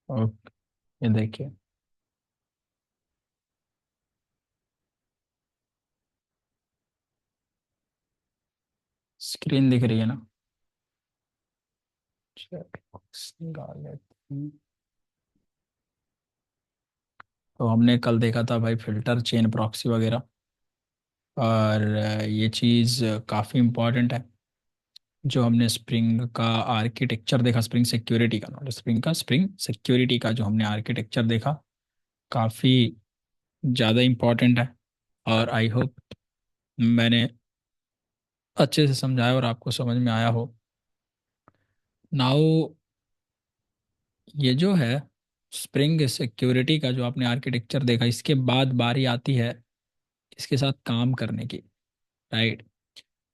Okay, ये देखिए। Screen दिख रही है ना? चेक बॉक्स निकाल लेते हैं। तो हमने कल देखा था भाई फिल्टर चेन प्रॉक्सी वगैरह। और ये चीज़ काफ़ी इम्पोर्टेंट है। जो हमने स्प्रिंग का आर्किटेक्चर देखा, स्प्रिंग सिक्योरिटी का, नॉट स्प्रिंग का, स्प्रिंग सिक्योरिटी का जो हमने आर्किटेक्चर देखा, काफ़ी ज़्यादा इम्पोर्टेंट है। और आई होप मैंने अच्छे से समझाया और आपको समझ में आया हो। नाउ ये जो है स्प्रिंग सिक्योरिटी का जो आपने आर्किटेक्चर देखा, इसके बाद बारी आती है इसके साथ काम करने की। राइट।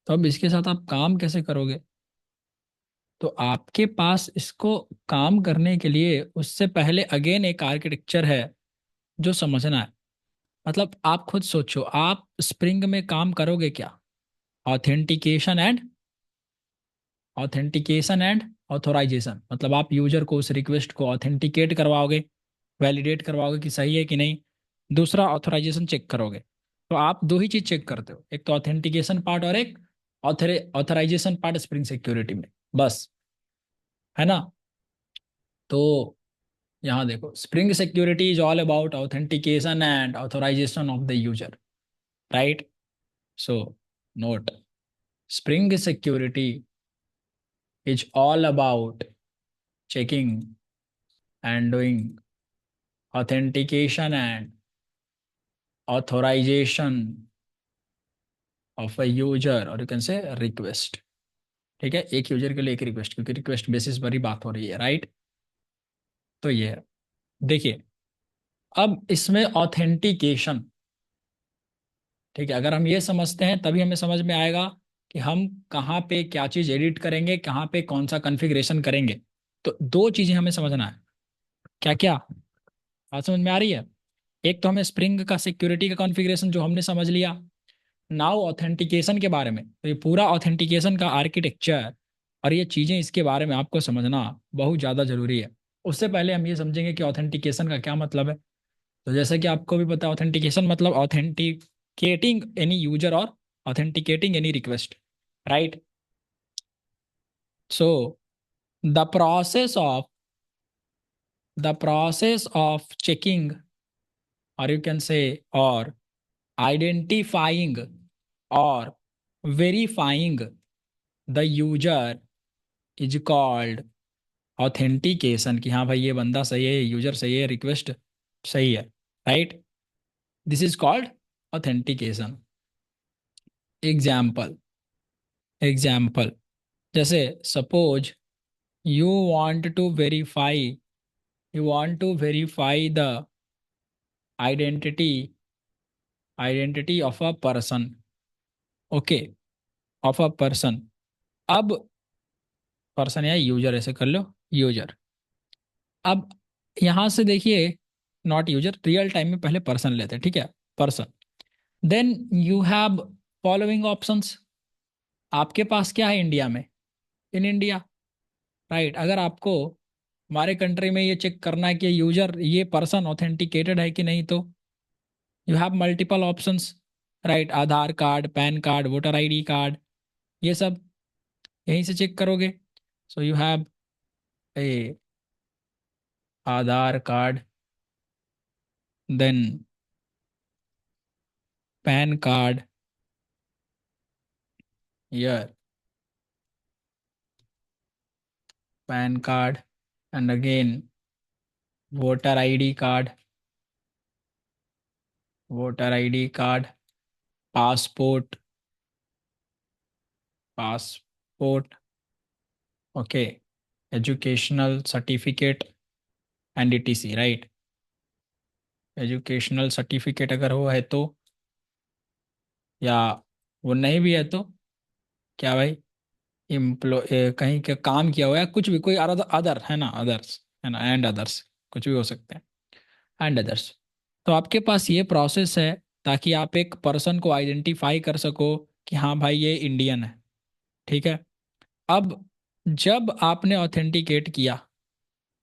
तो अब इसके साथ आप काम कैसे करोगे? तो आपके पास इसको काम करने के लिए उससे पहले अगेन एक आर्किटेक्चर है जो समझना है। मतलब आप खुद सोचो, आप स्प्रिंग में काम करोगे क्या? ऑथेंटिकेशन एंड ऑथोराइजेशन, मतलब आप यूजर को उस रिक्वेस्ट को ऑथेंटिकेट करवाओगे, वैलिडेट करवाओगे कि सही है कि नहीं। दूसरा ऑथोराइजेशन चेक करोगे। तो आप दो ही चीज चेक करते हो, एक तो ऑथेंटिकेशन पार्ट और एक ऑथराइजेशन पार्ट स्प्रिंग सिक्योरिटी में, बस। है ना? तो यहाँ देखो, Spring Security is all about authentication and authorization of the user. Right. So note, Spring Security is all about checking and doing authentication and authorization of a user, और you can से request. ठीक है, एक user के लिए एक request, क्योंकि request basis पर ही बात हो रही है। राइट। तो ये है। देखिए, अब इसमें ऑथेंटिकेशन, ठीक है, अगर हम ये समझते हैं तभी हमें समझ में आएगा कि हम कहाँ पे क्या चीज़ एडिट करेंगे, कहाँ पे कौन सा कॉन्फ़िगरेशन करेंगे। तो दो चीज़ें हमें समझना है। क्या क्या बात समझ में आ रही है? एक तो हमें स्प्रिंग का सिक्योरिटी का कॉन्फ़िगरेशन जो हमने समझ लिया। नाउ ऑथेंटिकेशन के बारे में, तो ये पूरा ऑथेंटिकेशन का आर्किटेक्चर और ये चीज़ें, इसके बारे में आपको समझना बहुत ज़्यादा ज़रूरी है। उससे पहले हम ये समझेंगे कि ऑथेंटिकेशन का क्या मतलब है। तो जैसे कि आपको भी पता है, ऑथेंटिकेशन मतलब ऑथेंटिकेटिंग एनी यूजर और authenticating any request. Right. So the process of checking, और यू कैन से, और आइडेंटिफाइंग और verifying the user is called authentication. कि हाँ भाई, ये बंदा सही है, यूजर सही है, रिक्वेस्ट सही है। Right. This is called authentication. Example, example, जैसे suppose you want to verify, you want to verify the identity, identity of a person. Okay, of a person. अब पर्सन या यूजर, ऐसे कर लो, यूजर। अब यहां से देखिए, नॉट यूजर, रियल टाइम में पहले पर्सन लेते हैं, ठीक है, person. Then you have following options. आपके पास क्या है इंडिया में? In India. राइट। अगर आपको हमारे कंट्री में ये चेक करना है कि यूजर, ये पर्सन ऑथेंटिकेटेड है कि नहीं, तो you have multiple options. Right. Aadhaar card, PAN card, voter ID card, ये सब यहीं से चेक करोगे। So you have a Aadhaar card, then PAN card, your PAN card, and again voter ID card, voter ID card, passport, passport, okay, educational certificate and etc. Right. Educational certificate अगर वो है तो, या वो नहीं भी है तो, क्या भाई, कहीं का काम किया हुआ है, कुछ भी, कोई अदर अदर है ना, अदर्स है ना, एंड अदर्स, कुछ भी हो सकते हैं, एंड अदर्स। तो आपके पास ये प्रोसेस है ताकि आप एक पर्सन को आइडेंटिफाई कर सको कि हाँ भाई, ये इंडियन है। ठीक है। अब जब आपने ऑथेंटिकेट किया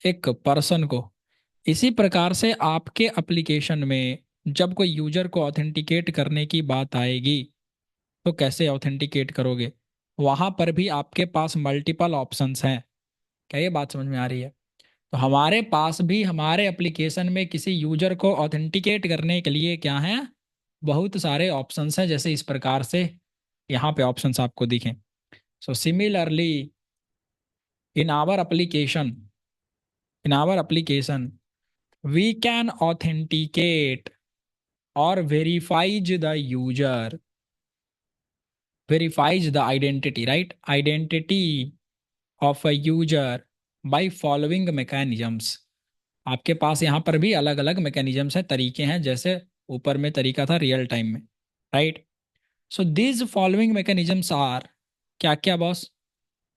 एक पर्सन को, इसी प्रकार से आपके एप्लीकेशन में जब कोई यूजर को ऑथेंटिकेट करने की बात आएगी तो कैसे ऑथेंटिकेट करोगे, वहां पर भी आपके पास मल्टीपल ऑप्शंस हैं। क्या ये बात समझ में आ रही है? तो हमारे पास भी हमारे एप्लीकेशन में किसी यूजर को ऑथेंटिकेट करने के लिए क्या है, बहुत सारे ऑप्शंस हैं, जैसे इस प्रकार से यहाँ पे ऑप्शंस आपको दिखें। So similarly in our application, in our application we can authenticate or verifies the user, verifies the identity, right? Identity of a user by following mechanisms. आपके पास यहाँ पर भी अलग अलग मैकेनिज्म्स हैं, तरीके हैं, जैसे ऊपर में तरीका था रियल टाइम में, right? So these following mechanisms are, क्या क्या बॉस?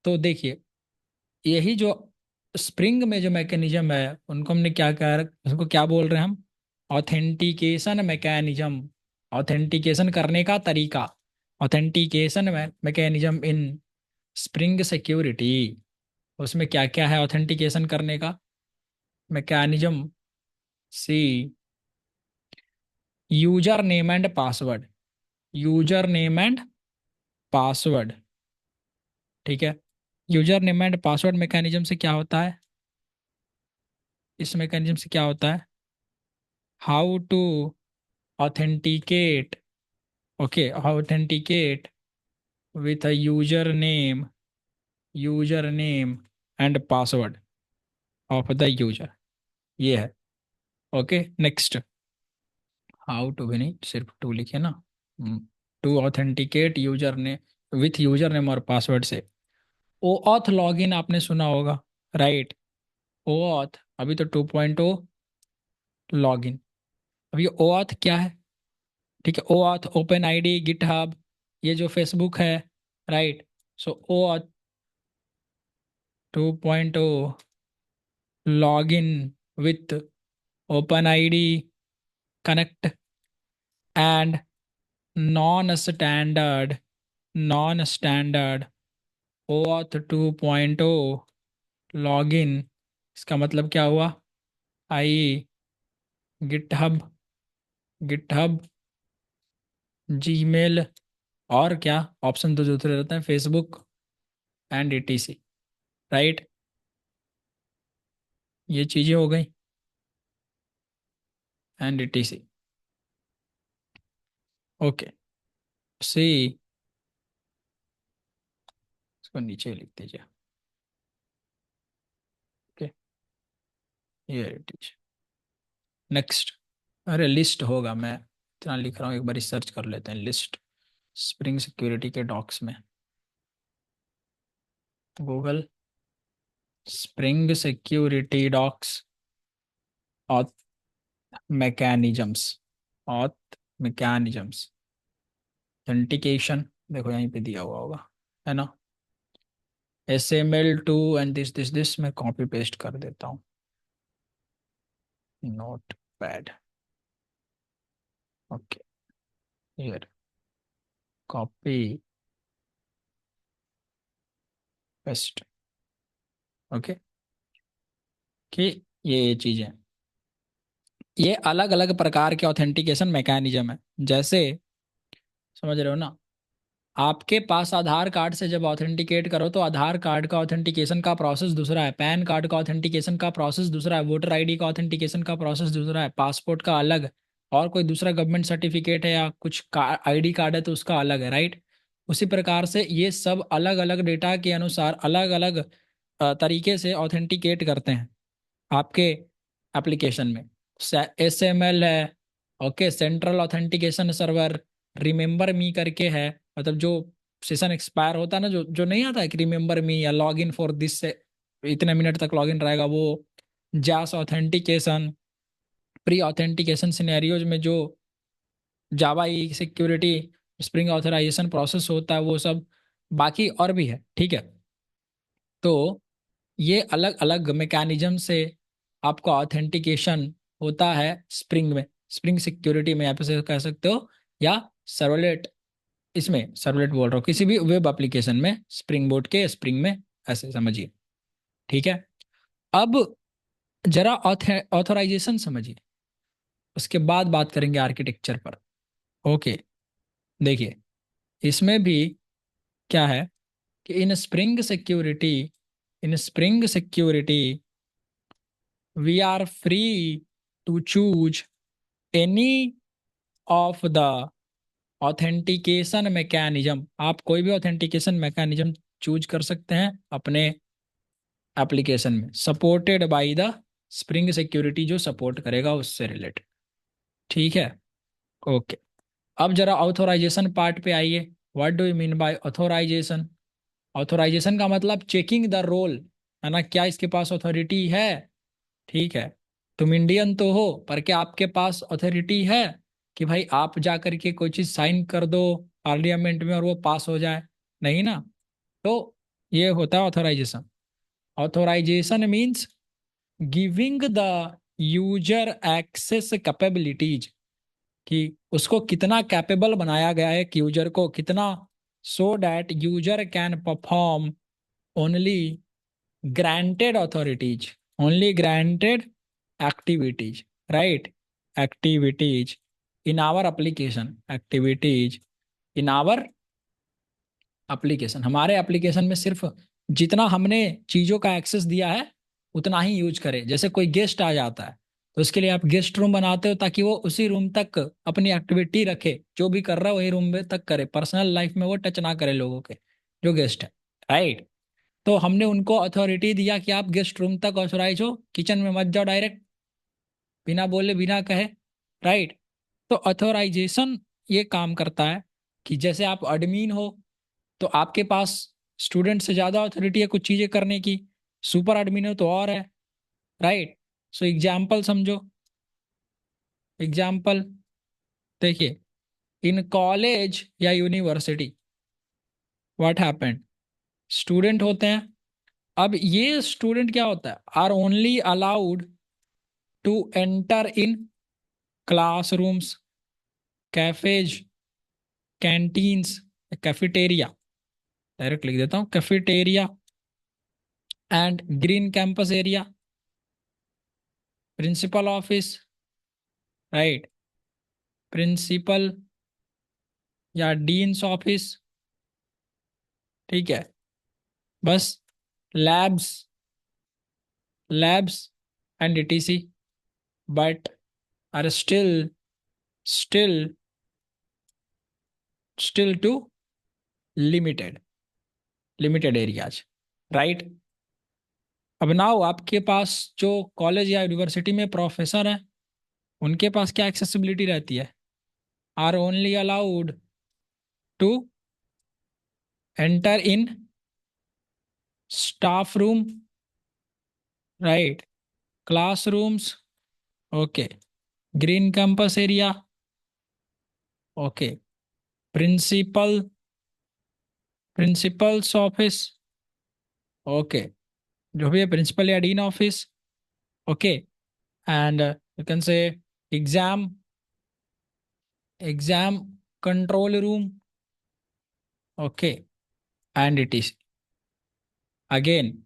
तो देखिए, यही जो स्प्रिंग में जो मैकेनिज्म है उनको हमने क्या कह, उसको क्या बोल रहे हैं हम? ऑथेंटिकेशन मैकेनिज्म, ऑथेंटिकेशन करने का तरीका, authentication mechanism in spring Security. उसमें क्या क्या है ऑथेंटिकेशन करने का mechanism? See, user name and password, user name and password, ठीक है। User name and password mechanism से क्या होता है, इस मैकेनिज्म से क्या होता है? How to authenticate, okay, authenticate with a username and password of the user, ये है। ओके, नेक्स्ट, हाउ टू भी नहीं, सिर्फ टू लिखे ना। टू ऑथेंटिकेट यूजर ने विथ यूजर नेम और पासवर्ड से, ओ ऑथ लॉगिन आपने सुना होगा, राइट? ओ ऑथ, अभी तो 2.0 लॉगिन। अब ये ओ ऑथ क्या है? ठीक है, OAuth open ID GitHub, ये जो फेसबुक है, right? So OAuth 2.0 login with OpenID Connect and non-standard non-standard OAuth 2.0 login। इसका मतलब क्या हुआ? आई गिटहब, गिटहब, जीमेल, और क्या ऑप्शन तो दूसरे रहते हैं, फेसबुक एंड etc, राइट? ये चीजें हो गई, एंड etc। ओके, सी, इसको नीचे लिख दीजिए। ओके, ये etc, नेक्स्ट। अरे लिस्ट होगा, मैं इतना लिख रहा हूँ, एक बार सर्च कर लेते हैं, लिस्ट स्प्रिंग सिक्योरिटी के डॉक्स में, Google Spring Security docs, auth mechanisms, auth mechanisms, authentication, देखो यहीं पे दिया हुआ होगा, है ना? HTML2 एंड दिस मैं कॉपी पेस्ट कर देता हूँ, notepad, okay, here, copy paste, okay. कि ये चीजें, ये अलग अलग प्रकार के ऑथेंटिकेशन मैकेनिज्म है, जैसे समझ रहे हो ना? आपके पास आधार कार्ड से जब ऑथेंटिकेट करो तो आधार कार्ड का ऑथेंटिकेशन का प्रोसेस दूसरा है, पैन कार्ड का ऑथेंटिकेशन का प्रोसेस दूसरा है, वोटर आईडी का ऑथेंटिकेशन का प्रोसेस दूसरा है, पासपोर्ट का अलग, और कोई दूसरा गवर्नमेंट सर्टिफिकेट है या कुछ आईडी कार्ड है तो उसका अलग है, राइट? उसी प्रकार से ये सब अलग अलग डेटा के अनुसार अलग अलग तरीके से ऑथेंटिकेट करते हैं आपके एप्लीकेशन में। SML है, okay, central authentication server, remember मी करके है, मतलब जो सेशन एक्सपायर होता है ना, जो जो नहीं आता है कि रिमेंबर मी या लॉग इन फॉर दिस से इतने मिनट तक लॉग इन रहेगा, वो जास ऑथेंटिकेशन, प्री ऑथेंटिकेशन सिनेरियोज में जो जावा ई सिक्योरिटी स्प्रिंग ऑथराइजेशन प्रोसेस होता है वो सब, बाकी और भी है, ठीक है। तो ये अलग अलग मैकेनिज्म से आपका ऑथेंटिकेशन होता है स्प्रिंग में, स्प्रिंग सिक्योरिटी में, आप इसे कह सकते हो, या सर्वलेट, इसमें सर्वलेट बोल रहा हूँ, किसी भी वेब एप्लीकेशन में स्प्रिंग बोर्ड के स्प्रिंग में, ऐसे समझिए, ठीक है। अब जरा ऑथोराइजेशन समझिए, उसके बाद बात करेंगे आर्किटेक्चर पर। ओके, देखिए इसमें भी क्या है कि in spring Security we are free to choose any of the authentication mechanism. आप कोई भी ऑथेंटिकेशन मैकेनिज्म चूज कर सकते हैं अपने एप्लीकेशन में, supported by the spring security, जो सपोर्ट करेगा उससे रिलेटेड। ठीक है, ओके। अब जरा ऑथोराइजेशन पार्ट पे आइए। What do you mean by authorization? Authorization का मतलब चेकिंग द रोल, है ना, क्या इसके पास अथॉरिटी है। ठीक है, तुम इंडियन तो हो, पर क्या आपके पास अथॉरिटी है कि भाई आप जा करके कोई चीज साइन कर दो पार्लियामेंट में और वो पास हो जाए? नहीं ना। तो ये होता है authorization. Authorization means giving the user access capabilities, कि उसको कितना कैपेबल बनाया गया है, कि यूजर को कितना, so that user can perform only granted authorities, only granted activities, right, activities in our application, activities in our application. हमारे एप्लीकेशन में सिर्फ जितना हमने चीज़ों का एक्सेस दिया है उतना ही यूज करें। जैसे कोई गेस्ट आ जाता है तो उसके लिए आप गेस्ट रूम बनाते हो ताकि वो उसी रूम तक अपनी एक्टिविटी रखे, जो भी कर रहा है वही रूम में तक करे, पर्सनल लाइफ में वो टच ना करे लोगों के, जो गेस्ट है, राइट। तो हमने उनको अथॉरिटी दिया कि आप गेस्ट रूम तक ऑथोराइज हो, किचन में मत जाओ डायरेक्ट, बिना बोले बिना कहे, राइट। तो अथॉराइजेशन ये काम करता है कि जैसे आप एडमिन हो तो आपके पास स्टूडेंट से ज़्यादा अथॉरिटी है कुछ चीज़ें करने की, सुपर एडमिन हो तो और है, राइट। सो एग्जाम्पल समझो, एग्जाम्पल देखिए, इन कॉलेज या यूनिवर्सिटी व्हाट हैपेंड, स्टूडेंट होते हैं। अब ये स्टूडेंट क्या होता है, are only allowed to enter in classrooms, cafes, canteens, cafeteria, direct लिख देता हूँ, cafeteria and green campus area, principal office, right, principal या डीन्स ऑफिस, ठीक है, बस, labs, labs and etc, but are still still to limited, limited areas, right. अब now आपके पास जो कॉलेज या यूनिवर्सिटी में प्रोफेसर हैं उनके पास क्या एक्सेसिबिलिटी रहती है, are only allowed to enter in staff room, right, classrooms, okay, green campus area, okay, principal, principal's office, okay, जो भी है प्रिंसिपल या dean office, okay, and you can say exam, exam control room, okay, and it is again.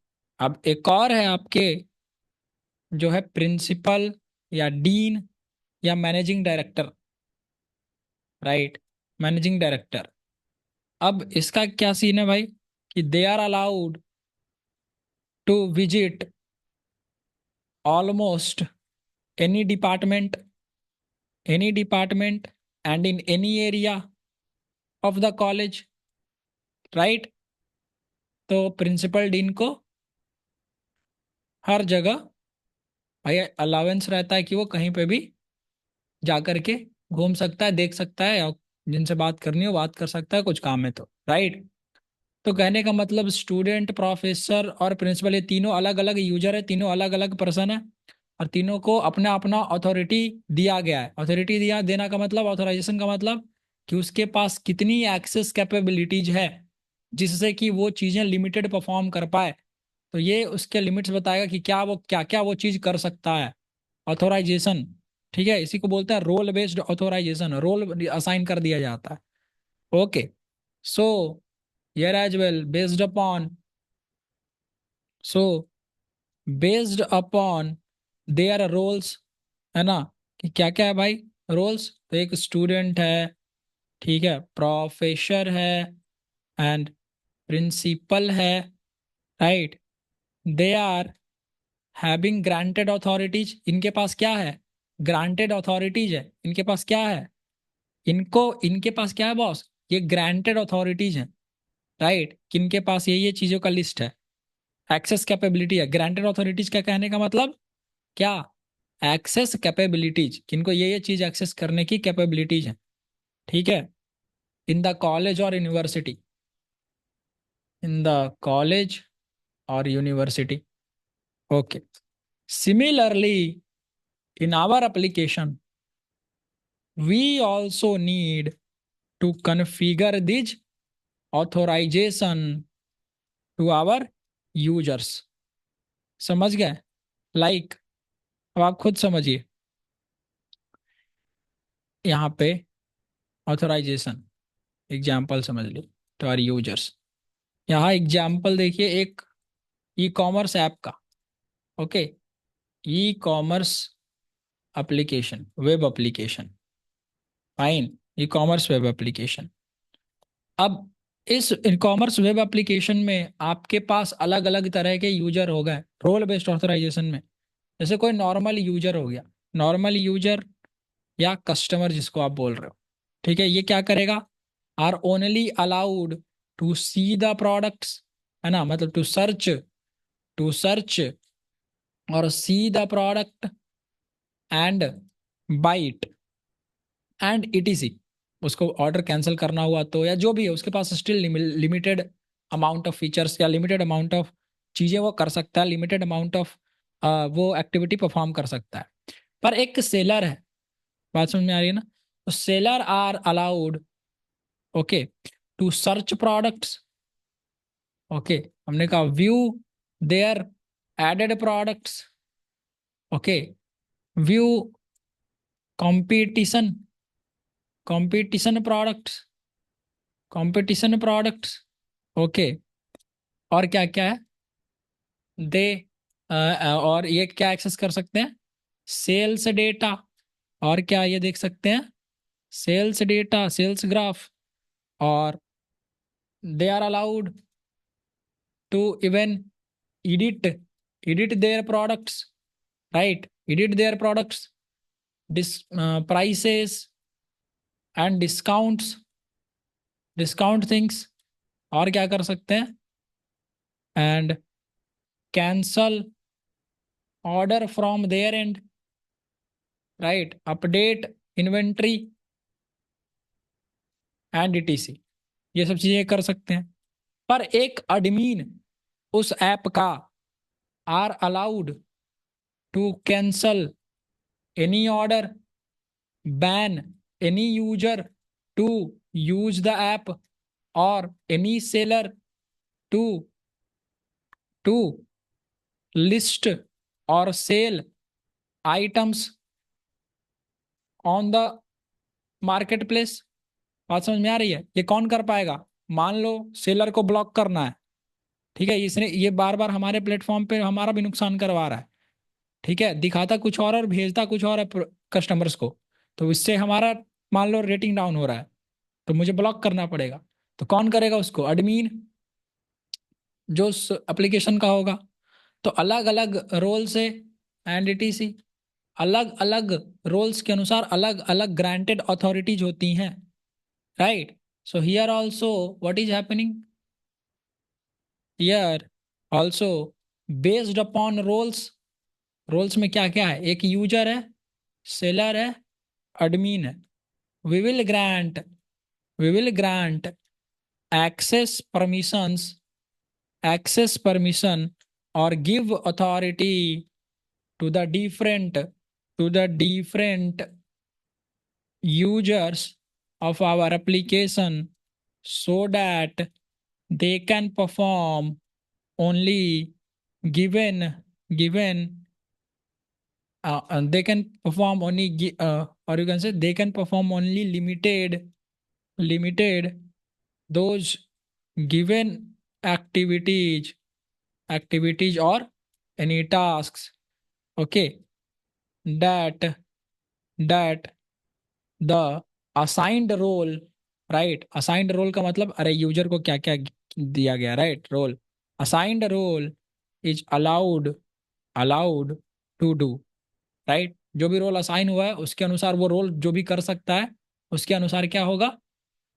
अब एक और है आपके, जो है प्रिंसिपल या डीन या managing director, right, managing director. अब इसका क्या सीन है भाई, कि they are allowed to visit almost any department, any department and in any area of the college, right. तो प्रिंसिपल डीन को हर जगह भाई अलाउंस रहता है कि वो कहीं पे भी जा करके घूम सकता है, देख सकता है, और जिनसे बात करनी हो बात कर सकता है, कुछ काम है तो, राइट। तो कहने का मतलब स्टूडेंट, प्रोफेसर और प्रिंसिपल, ये तीनों अलग अलग यूजर है, तीनों अलग अलग पर्सन है, और तीनों को अपना अपना अथॉरिटी दिया गया है। अथॉरिटी दिया देना का मतलब, ऑथोराइजेशन का मतलब, कि उसके पास कितनी एक्सेस कैपेबिलिटीज है जिससे कि वो चीज़ें लिमिटेड परफॉर्म कर पाए। तो ये उसके लिमिट्स बताएगा कि क्या क्या वो चीज़ कर सकता है, ऑथोराइजेशन। ठीक है, इसी को बोलते हैं role based authorization, role assign कर दिया जाता है। Okay, so here as well based upon, so based upon their roles, है ना, कि क्या क्या है भाई रोल्स। तो एक स्टूडेंट है, ठीक है, प्रोफेसर है, एंड प्रिंसिपल है, right. They are having granted authorities, इनके पास क्या है, ग्रांटेड अथॉरिटीज है, इनके पास क्या है, इनके पास क्या है बॉस, ये ग्रांटेड अथॉरिटीज है, राइट। किनके पास ये चीजों का लिस्ट है, एक्सेस कैपेबिलिटी है। ग्रांटेड अथॉरिटीज का कहने का मतलब क्या, एक्सेस कैपेबिलिटीज, किनको ये चीज एक्सेस करने की कैपेबिलिटीज है, ठीक है। इन द कॉलेज और यूनिवर्सिटी, इन द कॉलेज और university, okay. Similarly in our application we also need to configure this authorization to our users। समझ गए, लाइक अब आप खुद समझिए, यहाँ पे ऑथोराइजेशन एग्जाम्पल समझ लो टू आर यूजर्स। यहाँ एग्जाम्पल देखिए एक ई कॉमर्स ऐप का, okay, e commerce application, web application, fine, e commerce web application. अब इस ई कॉमर्स वेब एप्लीकेशन में आपके पास अलग अलग तरह के यूजर हो गए रोल बेस्ड ऑथराइजेशन में। जैसे कोई नॉर्मल यूजर हो गया, नॉर्मल यूजर या कस्टमर जिसको आप बोल रहे हो, ठीक है, ये क्या करेगा, are only allowed to see the products, है ना, मतलब टू सर्च और see the product and buy it and etc. उसको ऑर्डर कैंसिल करना हुआ तो या जो भी है उसके पास still limited amount of features या लिमिटेड अमाउंट ऑफ चीज़ें वो कर सकता है, लिमिटेड अमाउंट ऑफ वो एक्टिविटी परफॉर्म कर सकता है। पर एक सेलर है, बात समझ में आ रही है ना, तो seller are allowed, okay, to search products, okay, हमने कहा view their added products, okay, view competition, competition products, competition products, okay. और क्या क्या है, दे और ये क्या एक्सेस कर सकते हैं, सेल्स डेटा, और क्या ये देख सकते हैं, सेल्स डेटा, सेल्स ग्राफ, और they are allowed to even edit edit their products, right, edit their products, this prices and discounts, discount things, और क्या कर सकते हैं, and cancel order from their end, right, update inventory and etc, ये सब चीजें कर सकते हैं। पर एक एडमिन उस ऐप का are allowed to cancel any order, ban any user to use the app, और any seller to to list और sell items on the marketplace. बात समझ में आ रही है, ये कौन कर पाएगा, मान लो सेलर को ब्लॉक करना है, ठीक है, इसने ये बार बार हमारे प्लेटफॉर्म पे हमारा भी नुकसान करवा रहा है, ठीक है, दिखाता कुछ और भेजता कुछ और है कस्टमर्स को, तो इससे हमारा मान लो रेटिंग डाउन हो रहा है, तो मुझे ब्लॉक करना पड़ेगा। तो कौन करेगा उसको, एडमिन जो उस एप्लीकेशन का होगा। तो अलग अलग रोल से एंड इटीसी, अलग अलग रोल्स के अनुसार अलग अलग ग्रांटेड अथॉरिटीज होती हैं, right. So here also what is happening, here also based upon roles, roles में क्या क्या है, एक यूजर है, सेलर है, एडमिन है। We will grant we will grant access permissions, access permission, और give authority to the different to the different users of our application so that they can perform only given and they can perform only or you can say they can perform only limited those given activities or any tasks, okay, that that the assigned role, right, assigned role का मतलब अरे user को क्या क्या दिया गया, right, role, assigned role is allowed to do, right, जो भी रोल असाइन हुआ है उसके अनुसार वो रोल जो भी कर सकता है उसके अनुसार क्या होगा,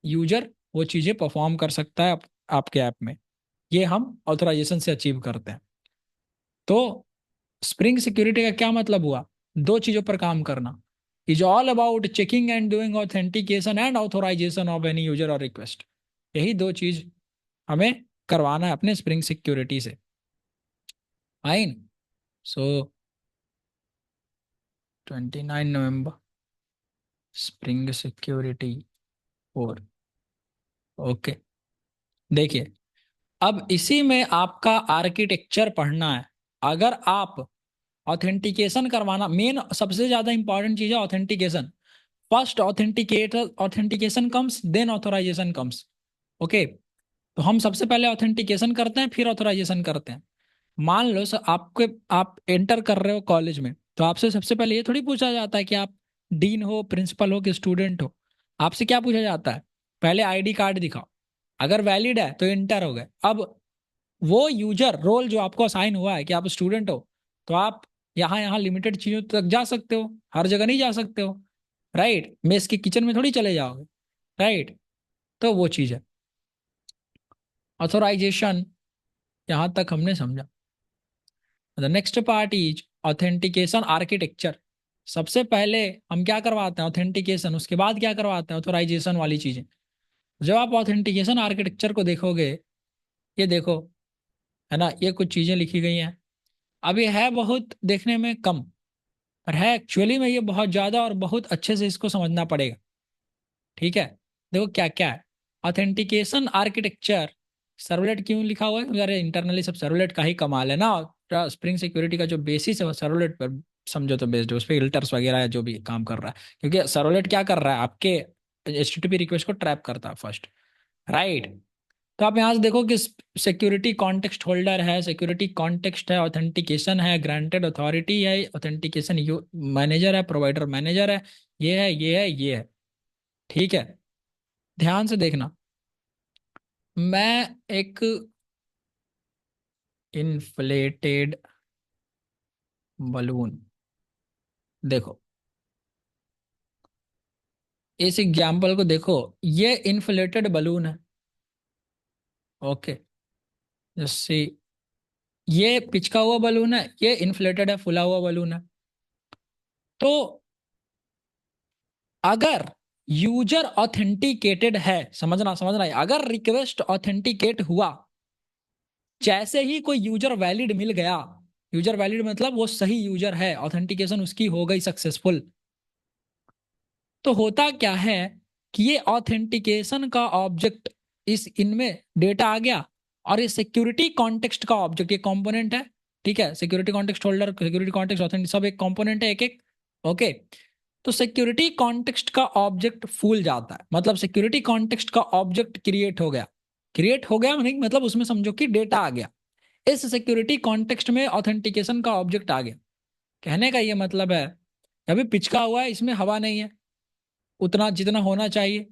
यूजर वो चीजें परफॉर्म कर सकता है आपके ऐप में। ये हम ऑथराइजेशन से अचीव करते हैं। तो स्प्रिंग सिक्योरिटी का क्या मतलब हुआ, दो चीजों पर काम करना, is all about checking and doing authentication and authorization of any user और रिक्वेस्ट। यही दो चीज हमें करवाना है अपने स्प्रिंग सिक्योरिटी से। फाइन। सो 29 नवंबर, स्प्रिंग सिक्योरिटी 4। ओके, देखिए, अब इसी में आपका आर्किटेक्चर पढ़ना है। अगर आप ऑथेंटिकेशन करवाना, मेन सबसे ज्यादा इंपॉर्टेंट चीज है authentication. First authenticator authentication comes, then authorization comes. Okay, तो हम सबसे पहले ऑथेंटिकेशन करते हैं फिर ऑथोराइजेशन करते हैं। मान लो सर आपके, आप एंटर कर रहे हो कॉलेज में, तो आपसे सबसे पहले ये थोड़ी पूछा जाता है कि आप डीन हो, प्रिंसिपल हो कि स्टूडेंट हो। आपसे क्या पूछा जाता है, पहले आईडी कार्ड दिखाओ, अगर वैलिड है तो एंटर हो गए। अब वो यूजर रोल जो आपको असाइन हुआ है कि आप स्टूडेंट हो, तो आप यहाँ यहाँ लिमिटेड चीजों तक जा सकते हो, हर जगह नहीं जा सकते हो, राइट, मेस के किचन में थोड़ी चले जाओगे, राइट। तो वो चीज है ऑथोराइजेशन, यहां तक हमने समझा। The next part is authentication architecture. सबसे पहले हम क्या करवाते हैं, ऑथेंटिकेशन, उसके बाद क्या करवाते हैं, ऑथोराइजेशन वाली चीजें। जब आप ऑथेंटिकेशन आर्किटेक्चर को देखोगे, ये देखो, है ना, ये कुछ चीजें लिखी गई हैं। अब ये है बहुत देखने में कम, पर है एक्चुअली में ये बहुत ज्यादा, और बहुत अच्छे से इसको समझना पड़ेगा। ठीक है, देखो क्या क्या है ऑथेंटिकेशन आर्किटेक्चर। सर्वलेट क्यों लिखा हुआ है, अरे इंटरनली सब सर्वलेट का ही कमाल है ना। स्प्रिंग सिक्योरिटी का जो बेसिस है वो सर्वलेट पर समझो तो बेस्ड है, उस पर फिल्टर्स वगैरह है जो भी काम कर रहा है। क्योंकि सर्वलेट क्या कर रहा है, आपके एचटीटीपी रिक्वेस्ट को ट्रैप करता है फर्स्ट, राइट। तो आप यहाँ से देखो कि सिक्योरिटी कॉन्टेक्स्ट होल्डर है, सिक्योरिटी कॉन्टेक्स्ट है, ऑथेंटिकेशन है, ग्रांटेड अथॉरिटी है, ऑथेंटिकेशन मैनेजर है, प्रोवाइडर मैनेजर है, ये है, ये है, ये है। ठीक है, ध्यान से देखना। मैं एक इन्फ्लेटेड बलून, देखो इस एग्जाम्पल को देखो, ये इन्फ्लेटेड बलून है। ओके, जैसे ये पिचका हुआ बलून है, ये इन्फ्लेटेड है, फुला हुआ बलून है। तो अगर यूजर ऑथेंटिकेटेड है, समझना समझना है, अगर रिक्वेस्ट ऑथेंटिकेट हुआ, जैसे ही कोई यूजर वैलिड मिल गया, यूजर वैलिड मतलब वो सही यूजर है, ऑथेंटिकेशन उसकी हो गई सक्सेसफुल, तो होता क्या है कि ये ऑथेंटिकेशन का ऑब्जेक्ट, इस इनमें डेटा आ गया, और ये सिक्योरिटी कॉन्टेक्स्ट का ऑब्जेक्ट, ये कंपोनेंट है। ठीक है, security context holder, security context authentic सब एक कंपोनेंट है, एक एक। ओके, तो सिक्योरिटी कॉन्टेक्स्ट का ऑब्जेक्ट फूल जाता है, मतलब सिक्योरिटी कॉन्टेक्स्ट का ऑब्जेक्ट क्रिएट हो गया। क्रिएट हो गया मतलब उसमें समझो कि डेटा आ गया, इस सिक्योरिटी कॉन्टेक्स्ट में ऑथेंटिकेशन का ऑब्जेक्ट आ गया। कहने का ये मतलब है, अभी पिचका हुआ है, इसमें हवा नहीं है उतना जितना होना चाहिए,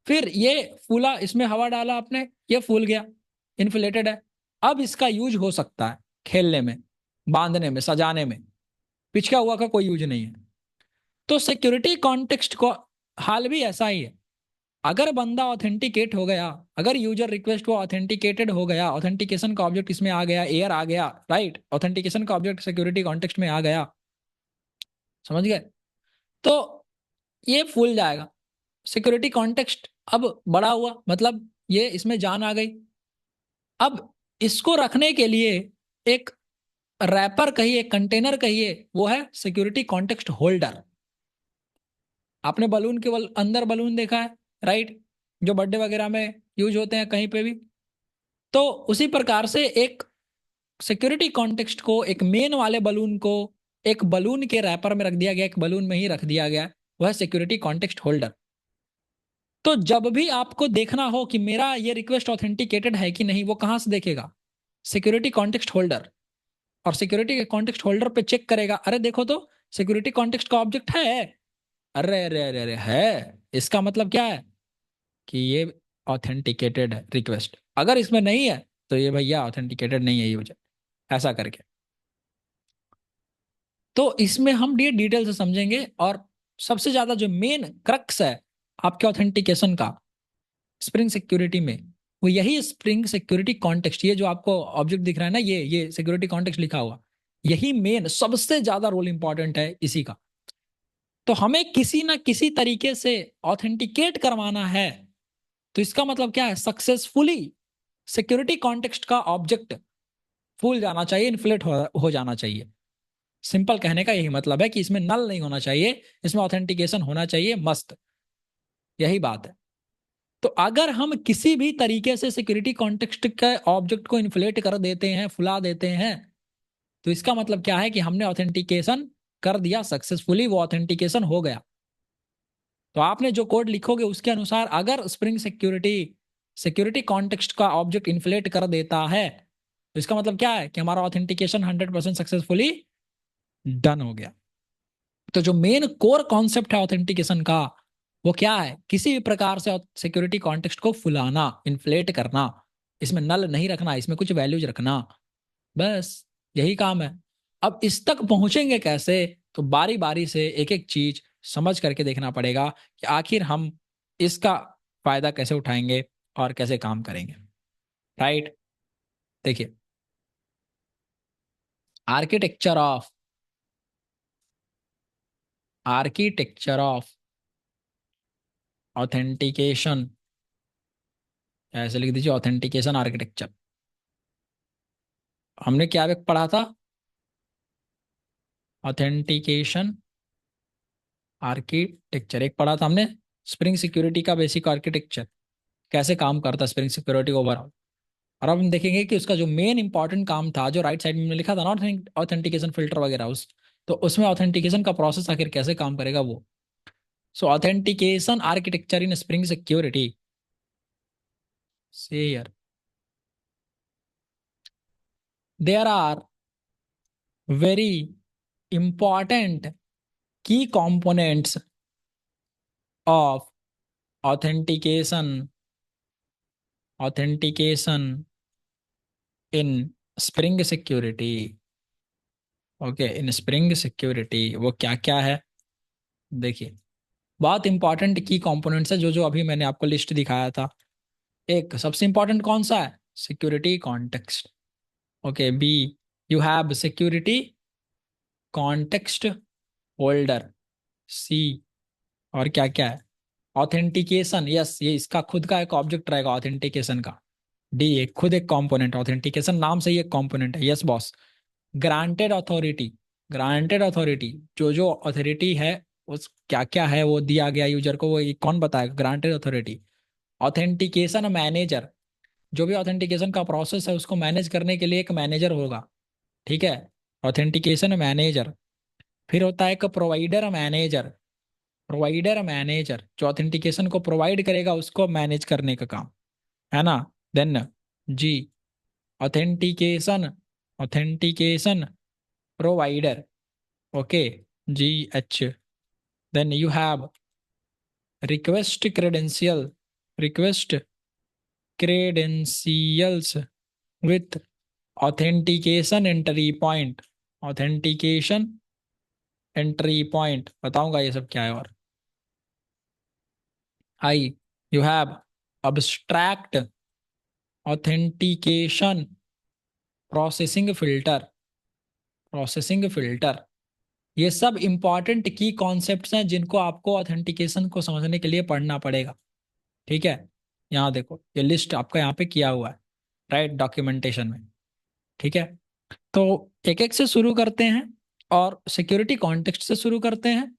फिर ये फूला, इसमें हवा डाला आपने, ये फूल गया, इन्फ्लेटेड है। अब इसका यूज हो सकता है खेलने में, बांधने में, सजाने में, पिचका हुआ का कोई यूज नहीं है। तो सिक्योरिटी कॉन्टेक्स्ट को हाल भी ऐसा ही है। अगर बंदा ऑथेंटिकेट हो गया, अगर यूजर रिक्वेस्ट वो ऑथेंटिकेटेड हो गया, ऑथेंटिकेशन का ऑब्जेक्ट इसमें आ गया, एयर आ गया, राइट, ऑथेंटिकेशन का ऑब्जेक्ट सिक्योरिटी कॉन्टेक्स्ट में आ गया, समझ गए, तो ये फूल जाएगा। सिक्योरिटी कॉन्टेक्स्ट अब बड़ा हुआ, मतलब ये इसमें जान आ गई। अब इसको रखने के लिए एक रैपर कहिए, कंटेनर कहिए, वो है सिक्योरिटी कॉन्टेक्स्ट होल्डर। आपने बलून के अंदर बलून देखा है, राइट, जो बर्थडे वगैरह में यूज होते हैं कहीं पे भी। तो उसी प्रकार से एक सिक्योरिटी कॉन्टेक्स्ट को, एक मेन वाले बलून को एक बलून के रैपर में रख दिया गया, एक बलून में ही रख दिया गया, वह सिक्योरिटी कॉन्टेक्स्ट होल्डर। तो जब भी आपको देखना हो कि मेरा ये रिक्वेस्ट ऑथेंटिकेटेड है कि नहीं, वो कहां से देखेगा, सिक्योरिटी कॉन्टेक्स्ट होल्डर। और सिक्योरिटी के कॉन्टेक्स्ट होल्डर पे चेक करेगा, अरे देखो तो सिक्योरिटी कॉन्टेक्स्ट का ऑब्जेक्ट है। अरे अरे अरे अरे है। इसका मतलब क्या है कि ये ऑथेंटिकेटेड है रिक्वेस्ट। अगर इसमें नहीं है तो ये भैया ऑथेंटिकेटेड नहीं है यूजर, ऐसा करके। तो इसमें हम ये डिटेल से समझेंगे। और सबसे ज्यादा जो मेन क्रक्स है आपके ऑथेंटिकेशन का स्प्रिंग सिक्योरिटी में, वो यही स्प्रिंग सिक्योरिटी कॉन्टेक्स्ट, ये जो आपको ऑब्जेक्ट दिख रहा है ना, ये सिक्योरिटी कॉन्टेक्स्ट लिखा हुआ, यही मेन सबसे ज्यादा रोल इंपॉर्टेंट है इसी का। तो हमें किसी ना किसी तरीके से ऑथेंटिकेट करवाना है। तो इसका मतलब क्या है, सक्सेसफुली सिक्योरिटी कॉन्टेक्स्ट का ऑब्जेक्ट फूल जाना चाहिए, इन्फ्लेट हो जाना चाहिए। सिंपल कहने का यही मतलब है कि इसमें नल नहीं होना चाहिए, इसमें ऑथेंटिकेशन होना चाहिए मस्त। यही बात है। तो अगर हम किसी भी तरीके से सिक्योरिटी कॉन्टेक्स्ट के ऑब्जेक्ट को इन्फ्लेट कर देते हैं, फुला देते हैं, तो इसका मतलब क्या है कि हमने ऑथेंटिकेशन कर दिया सक्सेसफुली, वो ऑथेंटिकेशन हो गया। तो आपने जो कोड लिखोगे उसके अनुसार अगर स्प्रिंग सिक्योरिटी सिक्योरिटी कॉन्टेक्स्ट का ऑब्जेक्ट इन्फ्लेट कर देता है, तो इसका मतलब क्या है कि हमारा ऑथेंटिकेशन 100% सक्सेसफुली डन हो गया। तो जो मेन कोर कॉन्सेप्ट है ऑथेंटिकेशन का, वो क्या है, किसी भी प्रकार से सिक्योरिटी कॉन्टेक्स्ट को फुलाना, इन्फ्लेट करना, इसमें नल नहीं रखना, इसमें कुछ वैल्यूज रखना, बस यही काम है। अब इस तक पहुंचेंगे कैसे, तो बारी बारी से एक एक चीज समझ करके देखना पड़ेगा कि आखिर हम इसका फायदा कैसे उठाएंगे और कैसे काम करेंगे। राइट। देखिए, architecture of architecture of authentication, ऐसे लिख दीजिए ऑथेंटिकेशन आर्किटेक्चर। हमने क्या पढ़ा था, ऑथेंटिकेशन आर्किटेक्चर एक पढ़ा था हमने, स्प्रिंग सिक्योरिटी का बेसिक आर्किटेक्चर, कैसे काम करता है स्प्रिंग सिक्योरिटी ओवरऑल। और अब हम देखेंगे कि उसका जो मेन इंपॉर्टेंट काम था, जो राइट साइड में हमने लिखा था ना, ऑथेंटिकेशन फिल्टर वगैरह, उस तो उसमें ऑथेंटिकेशन का प्रोसेस आखिर कैसे काम करेगा वो। So authentication architecture in spring security से here there are very important key components of authentication in spring security। Okay, in spring security वो क्या क्या है, देखिए। बहुत इंपॉर्टेंट की कंपोनेंट्स है जो जो अभी मैंने आपको लिस्ट दिखाया था। एक सबसे इंपॉर्टेंट कौन सा है, security context. Okay, B you have security context holder. C और क्या क्या है, ऑथेंटिकेशन, यस ये इसका खुद का एक ऑब्जेक्ट रहेगा ऑथेंटिकेशन का। डी एक खुद एक कंपोनेंट, ऑथेंटिकेशन नाम से ही एक कंपोनेंट है, yes boss. Granted authority, granted authority, जो अथॉरिटी है उस क्या क्या है वो दिया गया यूजर को, वो ये कौन बताएगा, ग्रांटेड अथॉरिटी। ऑथेंटिकेशन मैनेजर, जो भी ऑथेंटिकेशन का प्रोसेस है उसको मैनेज करने के लिए एक मैनेजर होगा, ठीक है, ऑथेंटिकेशन मैनेजर। फिर होता है एक प्रोवाइडर मैनेजर, प्रोवाइडर मैनेजर जो ऑथेंटिकेशन को प्रोवाइड करेगा उसको मैनेज करने का काम, है ना। Then G, authentication, authentication provider, okay, G H. Then you have request credential, request credentials with authentication entry point, authentication entry point बताऊंगा ये सब क्या है। और I you have abstract authentication processing filter, processing filter. ये सब important की concepts हैं जिनको आपको ऑथेंटिकेशन को समझने के लिए पढ़ना पड़ेगा, ठीक है। यहाँ देखो ये लिस्ट आपका यहाँ पे किया हुआ है, राइट, डॉक्यूमेंटेशन में, ठीक है। तो एक एक से शुरू करते हैं और सिक्योरिटी कॉन्टेक्स्ट से शुरू करते हैं।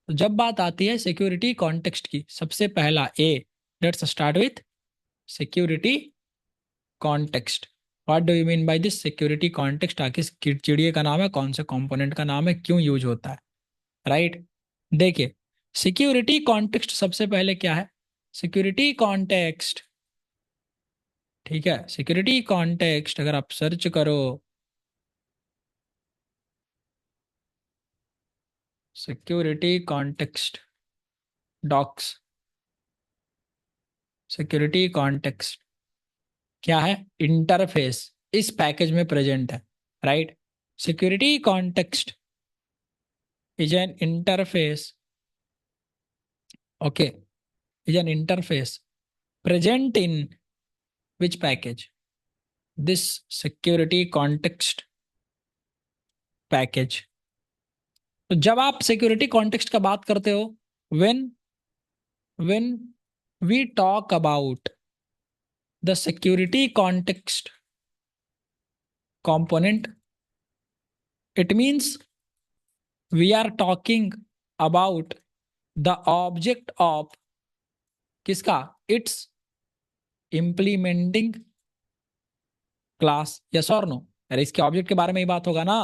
तो जब बात आती है सिक्योरिटी कॉन्टेक्स्ट की, सबसे पहला A, let's start with security context. What do you mean by this security context, आखिर चिड़िए का नाम है, कौन से कंपोनेंट का नाम है, क्यों यूज होता है, राइट। देखिए, सिक्योरिटी कॉन्टेक्स्ट सबसे पहले क्या है, सिक्योरिटी कॉन्टेक्स्ट, ठीक है, सिक्योरिटी कॉन्टेक्स्ट अगर आप सर्च करो security context docs. Security context क्या है? इंटरफेस इस पैकेज में प्रेजेंट है, right? Security context is an interface, okay, is an interface present in which package? This security context package. तो जब आप सिक्योरिटी कॉन्टेक्स्ट का बात करते हो, when when we talk about the security context component, it means we are talking about the object of किसका? It's implementing class. Yes और no? अरे इसके ऑब्जेक्ट के बारे में ही बात होगा ना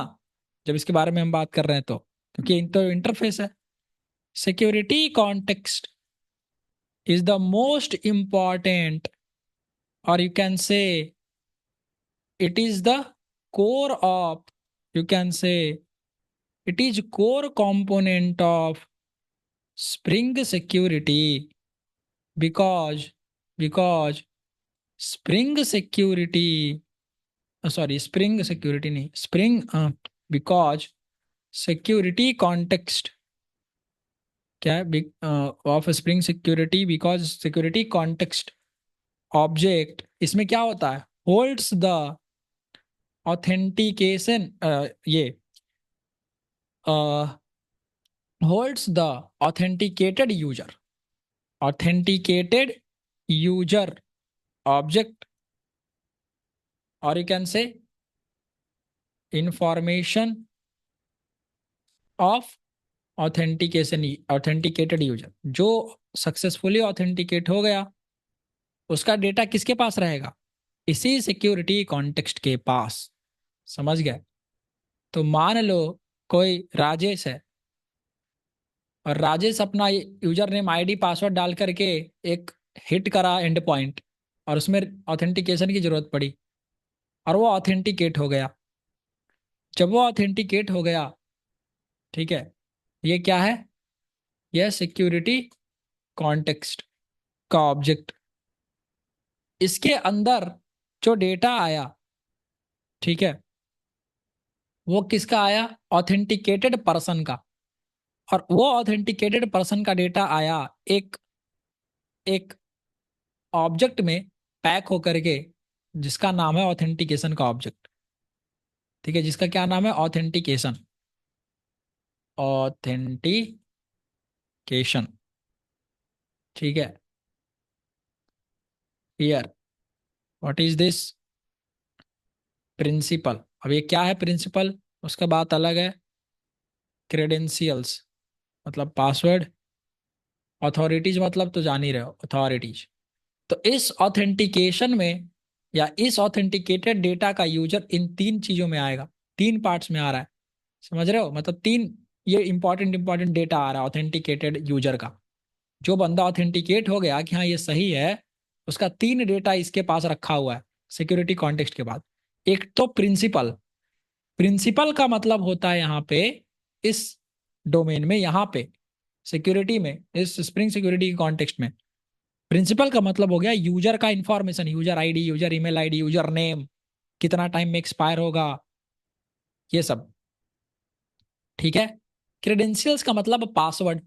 जब इसके बारे में हम बात कर रहे हैं, तो क्योंकि तो इंटरफेस है। Security context is the most important, or you can say it is the core of, you can say it is core component of spring security, because spring security, sorry, spring security नहीं, spring because security context क्या है? Of spring security, because security context object इसमें क्या होता है? Holds the authentication, ये holds the authenticated user, authenticated user object, और you can say information of authentication, authenticated user जो सक्सेसफुली ऑथेंटिकेट हो गया उसका डेटा किसके पास रहेगा? इसी सिक्योरिटी कॉन्टेक्स्ट के पास। समझ गए? तो मान लो कोई राजेश है और राजेश अपना यूजर नेम आईडी पासवर्ड डाल करके एक हिट करा एंड पॉइंट, और उसमें ऑथेंटिकेशन की जरूरत पड़ी और वो ऑथेंटिकेट हो गया। जब वो ऑथेंटिकेट हो गया, ठीक है, ये क्या है? यह सिक्योरिटी कॉन्टेक्स्ट का ऑब्जेक्ट। इसके अंदर जो डेटा आया, ठीक है, वो किसका आया? ऑथेंटिकेटेड पर्सन का। और वो ऑथेंटिकेटेड पर्सन का डेटा आया एक एक ऑब्जेक्ट में पैक होकर के, जिसका नाम है ऑथेंटिकेशन का ऑब्जेक्ट। ठीक है, जिसका क्या नाम है? ऑथेंटिकेशन। ऑथेंटिकेशन, ठीक है। Here what is this? Principal. अब ये क्या है प्रिंसिपल? उसका बात अलग है। क्रेडेंशियल्स मतलब पासवर्ड, अथॉरिटीज मतलब तो जान ही रहे हो, अथॉरिटीज। तो इस ऑथेंटिकेशन में या इस ऑथेंटिकेटेड डेटा का यूजर इन तीन चीजों में आएगा, तीन पार्ट्स में आ रहा है। समझ रहे हो? मतलब तीन ये इंपॉर्टेंट डेटा आ रहा है ऑथेंटिकेटेड यूजर का। जो बंदा ऑथेंटिकेट हो गया कि हाँ ये सही है, उसका तीन डेटा इसके पास रखा हुआ है सिक्योरिटी कॉन्टेक्स्ट के बाद। एक तो प्रिंसिपल। प्रिंसिपल का मतलब होता है यहाँ पे, इस डोमेन में, यहाँ पे सिक्योरिटी में, इस स्प्रिंग सिक्योरिटी के कॉन्टेक्स्ट में प्रिंसिपल का मतलब हो गया यूजर का information, user ID, user email ID, user name, कितना टाइम में एक्सपायर होगा, ये सब। ठीक है। क्रेडेंशियल्स का मतलब पासवर्ड।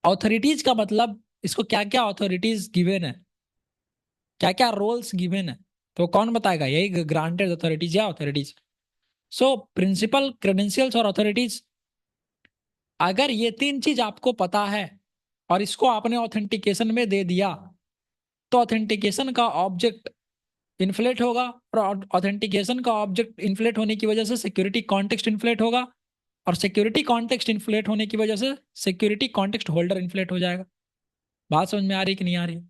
ऑथोरिटीज का मतलब इसको क्या क्या ऑथोरिटीज गिवन है, क्या क्या रोल्स गिवन है, तो कौन बताएगा? यही ग्रांटेड अथॉरिटीज या ऑथोरिटीज। सो प्रिंसिपल, क्रेडेंशियल्स और अथॉरिटीज, अगर ये तीन चीज आपको पता है और इसको आपने ऑथेंटिकेशन में दे दिया, तो ऑथेंटिकेशन का ऑब्जेक्ट इन्फ्लेट होगा, और ऑथेंटिकेशन का ऑब्जेक्ट इन्फ्लेट होने की वजह से सिक्योरिटी कॉन्टेक्स्ट इन्फ्लेट होगा, और सिक्योरिटी कॉन्टेक्स्ट इन्फ्लेट होने की वजह से सिक्योरिटी कॉन्टेक्स्ट होल्डर इन्फ्लेट हो जाएगा। बात समझ में आ रही कि नहीं आ रही?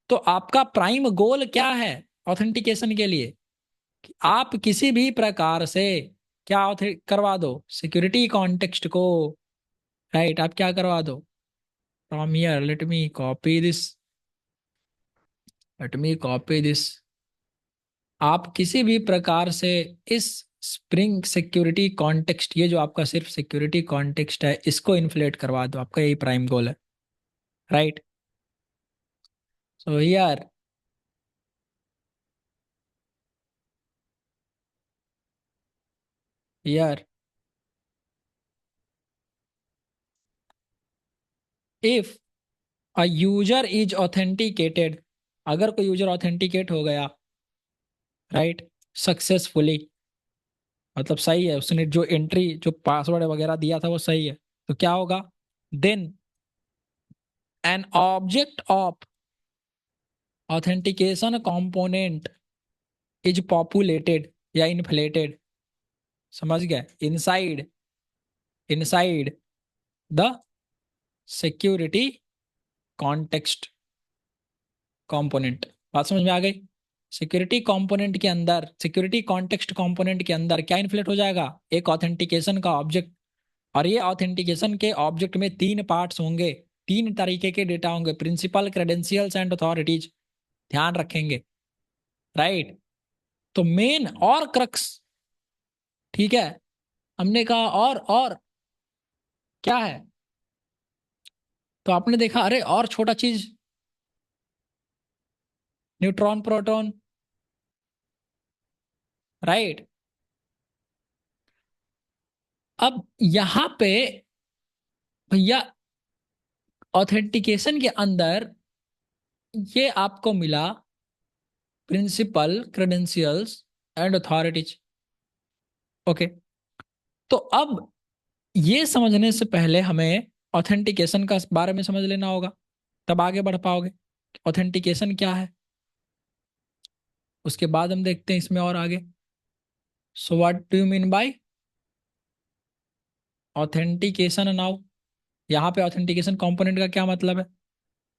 तो आपका प्राइम गोल क्या है ऑथेंटिकेशन के लिए? कि आप किसी भी प्रकार से क्या करवा दो? सिक्योरिटी कॉन्टेक्स्ट को, राइट, आप क्या करवा दो? From here let me copy this, let me copy this. आप किसी भी प्रकार से इस स्प्रिंग सिक्योरिटी कॉन्टेक्स्ट, ये जो आपका सिर्फ सिक्योरिटी कॉन्टेक्स्ट है इसको इन्फ्लेट करवा दो, आपका यही प्राइम गोल है, राइट? सो यार, यार if a user is authenticated, अगर कोई यूजर ऑथेंटिकेट हो गया, राइट, सक्सेसफुली, मतलब सही है, उसने जो एंट्री जो पासवर्ड वगैरह दिया था वो सही है, तो क्या होगा? Then an object of authentication component is populated या इन्फ्लेटेड, समझ गए? Inside, inside the security context component. बात समझ में आ गई? सिक्योरिटी कंपोनेंट के अंदर, सिक्योरिटी कॉन्टेक्स्ट कंपोनेंट के अंदर क्या इन्फ्लेट हो जाएगा? एक ऑथेंटिकेशन का ऑब्जेक्ट, और ये ऑथेंटिकेशन के ऑब्जेक्ट में तीन पार्ट्स होंगे, तीन तरीके के डेटा होंगे, प्रिंसिपल, क्रेडेंशियल्स एंड अथॉरिटीज, ध्यान रखेंगे, राइट? तो मेन और क्रक्स, ठीक है, हमने कहा और क्या है? तो आपने देखा, अरे और छोटा चीज, न्यूट्रॉन प्रोटॉन, राइट? अब यहां पे भैया ऑथेंटिकेशन के अंदर ये आपको मिला principal, credentials and authorities, okay. तो अब ये समझने से पहले हमें ऑथेंटिकेशन का बारे में समझ लेना होगा, तब आगे बढ़ पाओगे। ऑथेंटिकेशन क्या है, उसके बाद हम देखते हैं इसमें और आगे। So what do you mean bye authentication now? यहाँ पे ऑथेंटिकेशन कंपोनेंट का क्या मतलब है,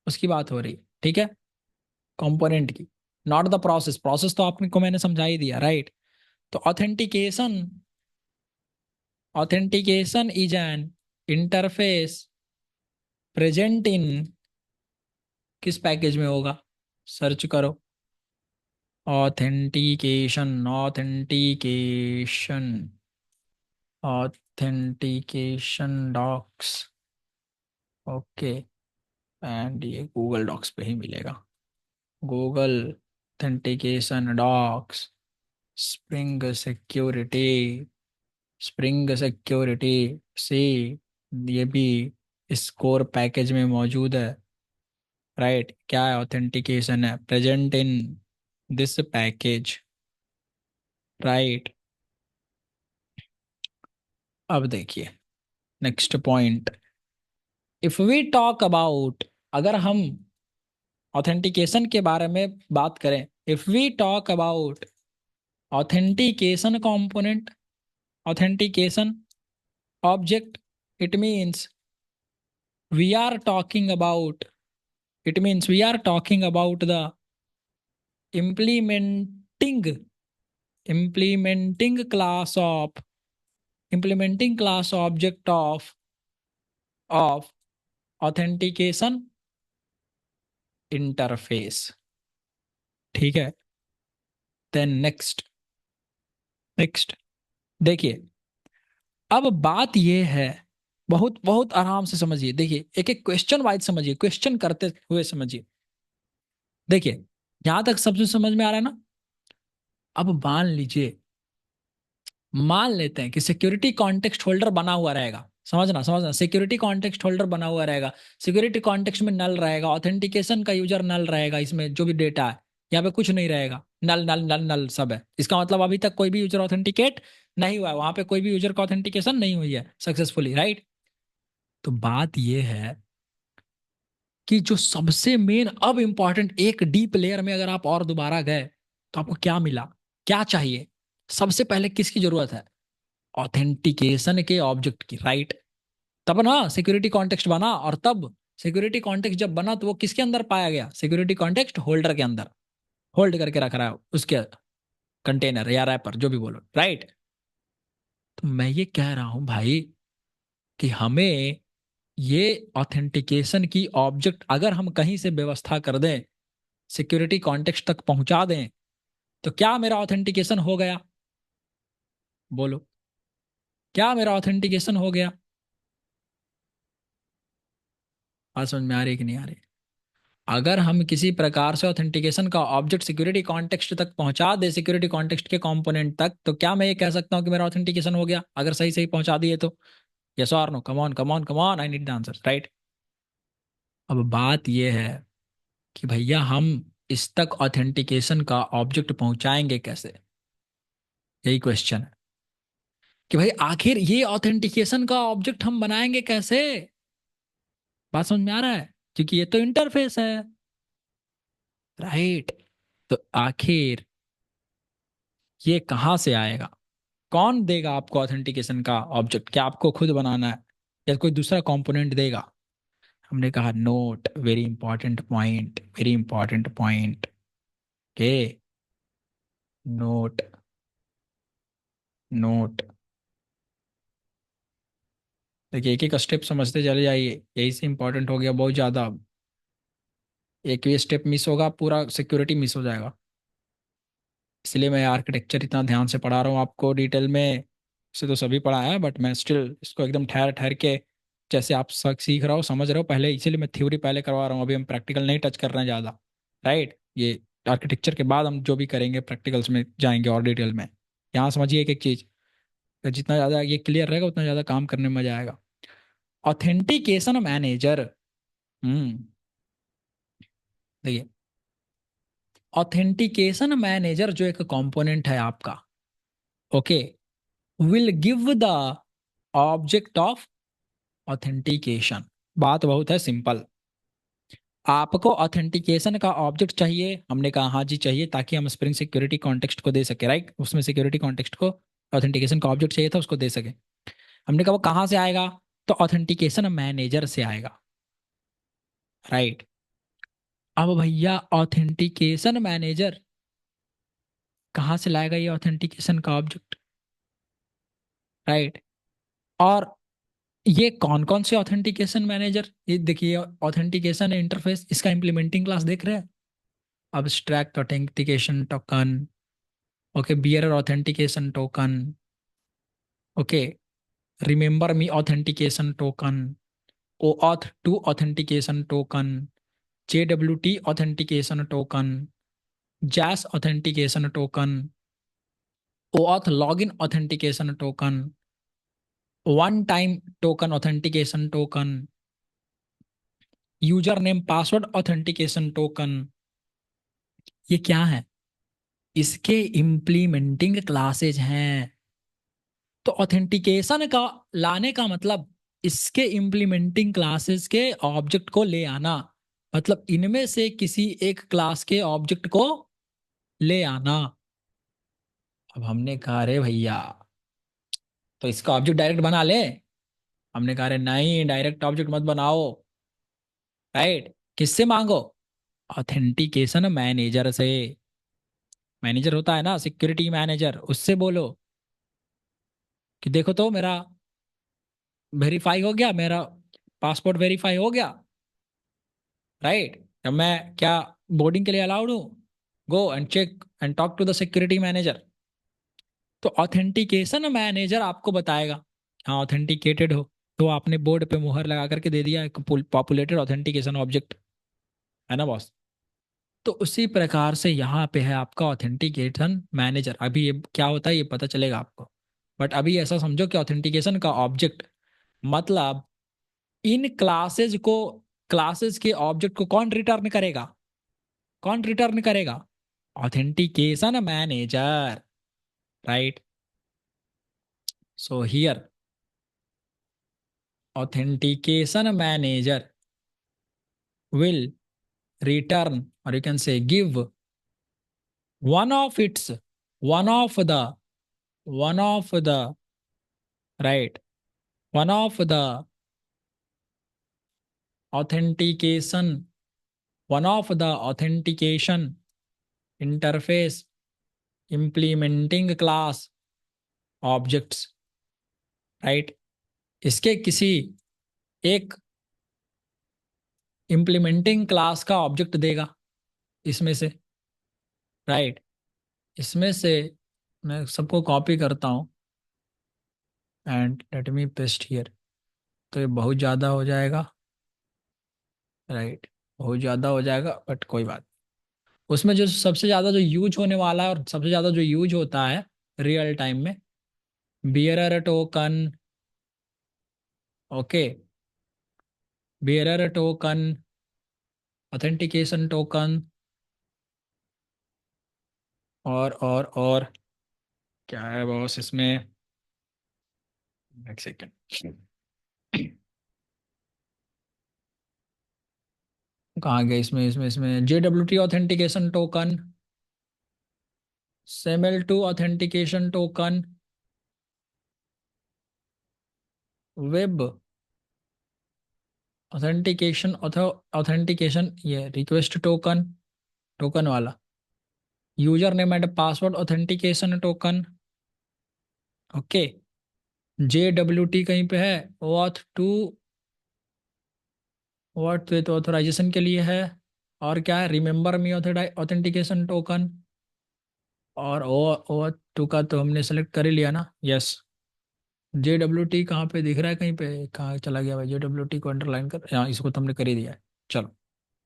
उसकी बात हो रही है, ठीक है, कंपोनेंट की, नॉट द प्रोसेस। प्रोसेस तो आपको मैंने समझा ही दिया, राइट? तो authentication, authentication is an interface present in, किस पैकेज में होगा, सर्च करो, authentication, authentication, authentication docs, okay, and ये गूगल डॉक्स पे ही मिलेगा, Google authentication docs, spring security, spring security see, ये भी स्कोर पैकेज में मौजूद है, राइट? क्या है? ऑथेंटिकेशन है, present in this package, right? अब देखिए next point, if we talk about, अगर हम ऑथेंटिकेशन के बारे में बात करें, if we talk about authentication component, authentication object, it means we are talking about, it means we are talking about the implementing, implementing class of, implementing class object of authentication interface, ठीक है? Then next, next देखिए, अब बात ये है, बहुत बहुत आराम से समझिए, देखिए एक एक क्वेश्चन वाइज समझिए, क्वेश्चन करते हुए समझिए। देखिए यहां तक सबसे समझ में आ रहा है ना? अब मान लीजिए, मान लेते हैं कि सिक्योरिटी कॉन्टेक्स्ट होल्डर बना हुआ रहेगा, समझना समझना, सिक्योरिटी कॉन्टेक्स्ट होल्डर बना हुआ रहेगा, सिक्योरिटी कॉन्टेक्स्ट में नल रहेगा, ऑथेंटिकेशन का यूजर नल रहेगा, इसमें जो भी डेटा है यहाँ पे कुछ नहीं रहेगा, नल नल नल नल सब है, इसका मतलब अभी तक कोई भी यूजर ऑथेंटिकेट नहीं हुआ है, वहां पे कोई भी यूजर का ऑथेंटिकेशन नहीं हुई है सक्सेसफुली, राइट? तो बात यह है कि जो सबसे मेन अब इंपॉर्टेंट, एक डीप लेयर में अगर आप और दोबारा गए तो आपको क्या मिला, क्या चाहिए? सबसे पहले किसकी जरूरत है? ऑथेंटिकेशन के ऑब्जेक्ट की, राइट? तब ना सिक्योरिटी कॉन्टेक्स्ट बना, और तब सिक्योरिटी कॉन्टेक्स्ट जब बना तो वो किसके अंदर पाया गया? सिक्योरिटी कॉन्टेक्स्ट होल्डर के अंदर, होल्ड करके रख रहा है उसके कंटेनर या रैपर, जो भी बोलो, राइट? तो मैं ये कह रहा हूं भाई कि हमें ये ऑथेंटिकेशन की ऑब्जेक्ट अगर हम कहीं से व्यवस्था कर दें, सिक्योरिटी कॉन्टेक्स्ट तक पहुंचा दें, तो क्या मेरा ऑथेंटिकेशन हो गया? बोलो, क्या मेरा ऑथेंटिकेशन हो गया? बात समझ में आ रही है कि नहीं आ रही? अगर हम किसी प्रकार से ऑथेंटिकेशन का ऑब्जेक्ट सिक्योरिटी कॉन्टेक्स्ट तक पहुंचा दे, सिक्योरिटी कॉन्टेक्स्ट के कंपोनेंट तक, तो क्या मैं ये कह सकता हूँ कि मेरा ऑथेंटिकेशन हो गया, अगर सही सही पहुंचा दिए तो? यस और no? Come on come on come on, I need the answer, right? अब बात ये है कि भैया हम इस तक ऑथेंटिकेशन का ऑब्जेक्ट पहुंचाएंगे कैसे? यही क्वेश्चन है कि भाई आखिर ये ऑथेंटिकेशन का ऑब्जेक्ट हम बनाएंगे कैसे? बात समझ में आ रहा है? क्योंकि ये तो इंटरफेस है, राइट? तो आखिर ये कहाँ से आएगा? कौन देगा आपको ऑथेंटिकेशन का ऑब्जेक्ट? क्या आपको खुद बनाना है या कोई दूसरा कंपोनेंट देगा? हमने कहा note, very important point, very important point के, नोट, नोट। देखिए एक एक स्टेप समझते चले जाइए, यही से इंपॉर्टेंट हो गया बहुत ज़्यादा। एक भी स्टेप मिस होगा पूरा सिक्योरिटी मिस हो जाएगा। इसलिए मैं आर्किटेक्चर इतना ध्यान से पढ़ा रहा हूँ आपको डिटेल में। से तो सभी पढ़ा है बट मैं स्टिल इसको एकदम ठहर ठहर के, जैसे आप सीख रहे हो समझ रहे हो पहले, इसीलिए मैं थ्योरी पहले करवा रहा हूँ, अभी हम प्रैक्टिकल नहीं टच कर रहे हैं ज़्यादा, राइट? ये आर्किटेक्चर के बाद हम जो भी करेंगे प्रैक्टिकल्स में जाएंगे और डिटेल में। यहाँ समझिए एक एक चीज़, तो जितना ज़्यादा ये क्लियर रहेगा उतना ज़्यादा काम करने में मजा आएगा। ऑथेंटिकेशन मैनेजर, देखिए ऑथेंटिकेशन मैनेजर जो एक कंपोनेंट है आपका, okay, will give the object of authentication. बात बहुत है सिंपल। आपको ऑथेंटिकेशन का ऑब्जेक्ट चाहिए, हमने कहा हाँ जी चाहिए, ताकि हम स्प्रिंग सिक्योरिटी कॉन्टेक्स्ट को दे सके, राइट? उसमें सिक्योरिटी कॉन्टेक्स्ट को ऑथेंटिकेशन का ऑब्जेक्ट चाहिए था, उसको दे सके। हमने कहा वो कहाँ से आएगा? तो ऑथेंटिकेशन मैनेजर से आएगा, राइट? अब भैया ऑथेंटिकेशन मैनेजर कहाँ से लाएगा ये ऑथेंटिकेशन का ऑब्जेक्ट, राइट? और ये कौन कौन से ऑथेंटिकेशन मैनेजर, ये देखिए ऑथेंटिकेशन इंटरफेस, इसका इम्प्लीमेंटिंग क्लास देख रहे हैं? abstract authentication token, okay, bearer authentication token, okay, remember me authentication token, OAuth 2 authentication token, JWT authentication token, JAS authentication token, OAuth login authentication token, one time token authentication token, user name password authentication token. ये क्या है? इसके implementing classes हैं। तो authentication का लाने का मतलब इसके इम्प्लीमेंटिंग क्लासेस के ऑब्जेक्ट को ले आना, मतलब इनमें से किसी एक क्लास के ऑब्जेक्ट को ले आना। अब हमने कहा रे भैया तो इसका ऑब्जेक्ट डायरेक्ट बना ले। हमने कहा रे नहीं, डायरेक्ट ऑब्जेक्ट मत बनाओ, राइट? किससे मांगो? ऑथेंटिकेशन मैनेजर से। मैनेजर होता है ना सिक्योरिटी मैनेजर, उससे बोलो कि देखो तो मेरा वेरीफाई हो गया, मेरा पासपोर्ट वेरीफाई हो गया, राइट? अब मैं क्या बोर्डिंग के लिए अलाउड हूँ? Go and check and talk to the security manager. तो ऑथेंटिकेशन मैनेजर आपको बताएगा हाँ ऑथेंटिकेटेड हो, तो आपने बोर्ड पे मुहर लगा करके दे दिया एक पॉपुलेटेड ऑथेंटिकेशन ऑब्जेक्ट, है ना बॉस? तो उसी प्रकार से यहाँ पे है आपका ऑथेंटिकेशन मैनेजर। अभी ये क्या होता है ये पता चलेगा आपको, बट अभी ऐसा समझो कि ऑथेंटिकेशन का ऑब्जेक्ट मतलब इन क्लासेज को, क्लासेस के ऑब्जेक्ट को कौन रिटर्न करेगा? कौन रिटर्न करेगा? Authentication manager, right? So here authentication manager will return, or you can say give one of its, one of the, one of the, right, one of the authentication, one of the authentication interface implementing class objects, right? इसके किसी एक implementing class का object देगा इसमें से, right? इसमें से मैं सबको कॉपी करता हूँ, and let me paste here. तो ये बहुत ज़्यादा हो जाएगा, राइट, बहुत ज़्यादा हो जाएगा, बट कोई बात। उसमें जो सबसे ज़्यादा जो यूज होने वाला है और सबसे ज़्यादा जो यूज होता है रियल टाइम में, bearer token, okay, bearer token, authentication token, और क्या है बॉस इसमें, एक सेकेंड, कहाँ गया, इसमें JWT authentication token, SAML2 authentication token, web authentication, authentication, ये रिक्वेस्ट टोकन, टोकन वाला, user name and password authentication token, okay, JWT कहीं पे है, auth two, auth with authorization के लिए है, और क्या है, रिमेंबर मी ऑथेंटिकेशन टोकन, और ओ टू का तो हमने सेलेक्ट कर ही लिया ना, यस। JWT कहाँ पे दिख रहा है, कहीं पे कहाँ चला गया भाई, JWT को अंडरलाइन कर, हाँ इसको तो हमने कर ही दिया है। चलो,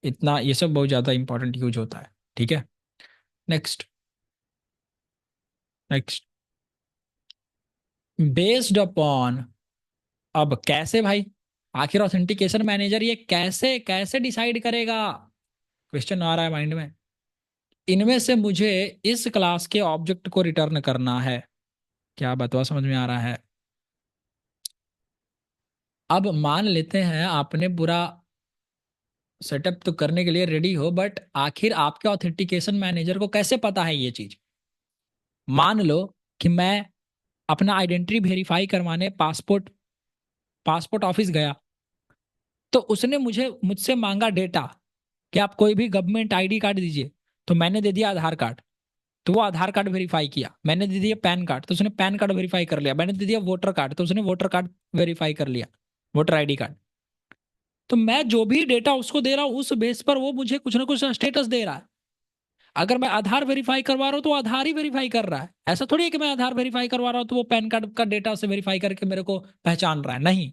इतना ये सब बहुत ज़्यादा इंपॉर्टेंट यूज होता है, ठीक है। नेक्स्ट, नेक्स्ट, बेस्ड अपॉन, अब कैसे भाई, आखिर ऑथेंटिकेशन मैनेजर ये कैसे कैसे डिसाइड करेगा, क्वेश्चन आ रहा है माइंड में। इनमें से मुझे इस क्लास के ऑब्जेक्ट को रिटर्न करना है, क्या बतवा समझ में आ रहा है। अब मान लेते हैं आपने पूरा सेटअप तो करने के लिए रेडी हो, बट आखिर आपके ऑथेंटिकेशन मैनेजर को कैसे पता है ये चीज। मान लो कि मैं अपना आइडेंटिटी वेरीफाई करवाने पासपोर्ट पासपोर्ट ऑफिस गया, तो उसने मुझसे मांगा डेटा कि आप कोई भी गवर्नमेंट आईडी कार्ड दीजिए, तो मैंने दे दिया आधार कार्ड, तो वो आधार कार्ड वेरीफाई किया। मैंने दे दिया पैन कार्ड, तो उसने पैन कार्ड वेरीफाई कर लिया। मैंने दे दिया वोटर कार्ड, तो उसने वोटर कार्ड वेरीफाई कर लिया, वोटर आईडी कार्ड। तो मैं जो भी डेटा उसको दे रहा हूँ उस बेस पर वो मुझे कुछ ना कुछ स्टेटस दे रहा है। अगर मैं आधार वेरीफाई करवा रहा हूँ तो आधार ही वेरीफाई कर रहा है, ऐसा थोड़ी है कि मैं आधार वेरीफाई करवा रहा हूँ तो वो पैन कार्ड का डेटा से वेरीफाई करके मेरे को पहचान रहा है, नहीं।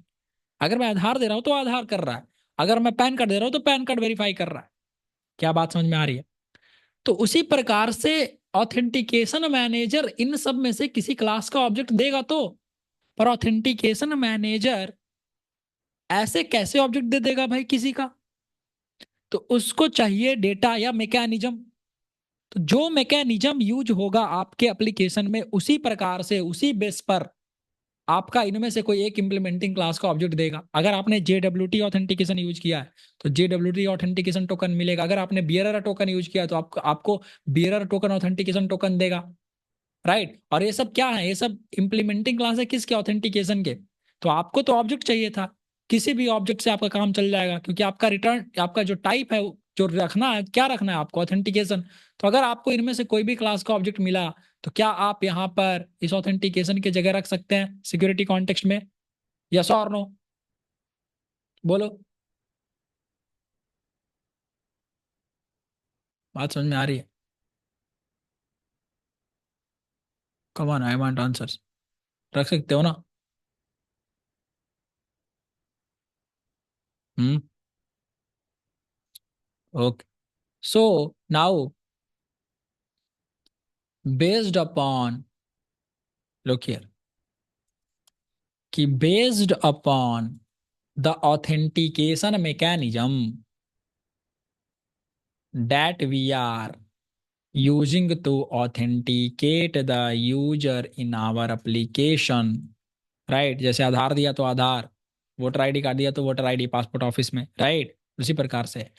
अगर मैं आधार दे रहा हूँ तो आधार कर रहा है, अगर मैं पैन कार्ड दे रहा हूँ तो पैन कार्ड वेरीफाई कर रहा है। क्या बात समझ में आ रही है। तो उसी प्रकार से ऑथेंटिकेशन मैनेजर इन सब में से किसी क्लास का ऑब्जेक्ट देगा तो, पर ऑथेंटिकेशन मैनेजर ऐसे कैसे ऑब्जेक्ट दे देगा भाई किसी का। तो उसको चाहिए डेटा या मैकेनिज्म। तो जो मैकेनिज्म यूज होगा आपके एप्लीकेशन में उसी प्रकार से उसी बेस पर आपका इनमें से कोई एक इंप्लीमेंटिंग क्लास का ऑब्जेक्ट देगा। अगर आपने JWT ऑथेंटिकेशन यूज किया है तो JWT ऑथेंटिकेशन टोकन मिलेगा। अगर आपने बियरर टोकन यूज किया है तो आपको बियरर टोकन ऑथेंटिकेशन टोकन देगा, राइट। और ये सब क्या है, ये सब इंप्लीमेंटिंग क्लास है किसके, ऑथेंटिकेशन के। तो आपको तो ऑब्जेक्ट चाहिए था, किसी भी ऑब्जेक्ट से आपका काम चल जाएगा, क्योंकि आपका रिटर्न, आपका जो टाइप है, जो रखना है, क्या रखना है आपको, ऑथेंटिकेशन। तो अगर आपको इनमें से कोई भी क्लास का ऑब्जेक्ट मिला तो क्या आप यहाँ पर इस ऑथेंटिकेशन की जगह रख सकते हैं सिक्योरिटी कॉन्टेक्स्ट में, यस और नो, बोलो। बात समझ में आ रही है। Come on, I want answers. रख सकते हो ना। Hmm, okay. So now, based upon, look here, कि based upon the authentication mechanism that we are using to authenticate the user in our application, right. जैसे आधार दिया तो आधार, वोटर आईडी कार्ड दिया तो वोटर आईडी पासपोर्ट ऑफिस में, right. उसी प्रकार से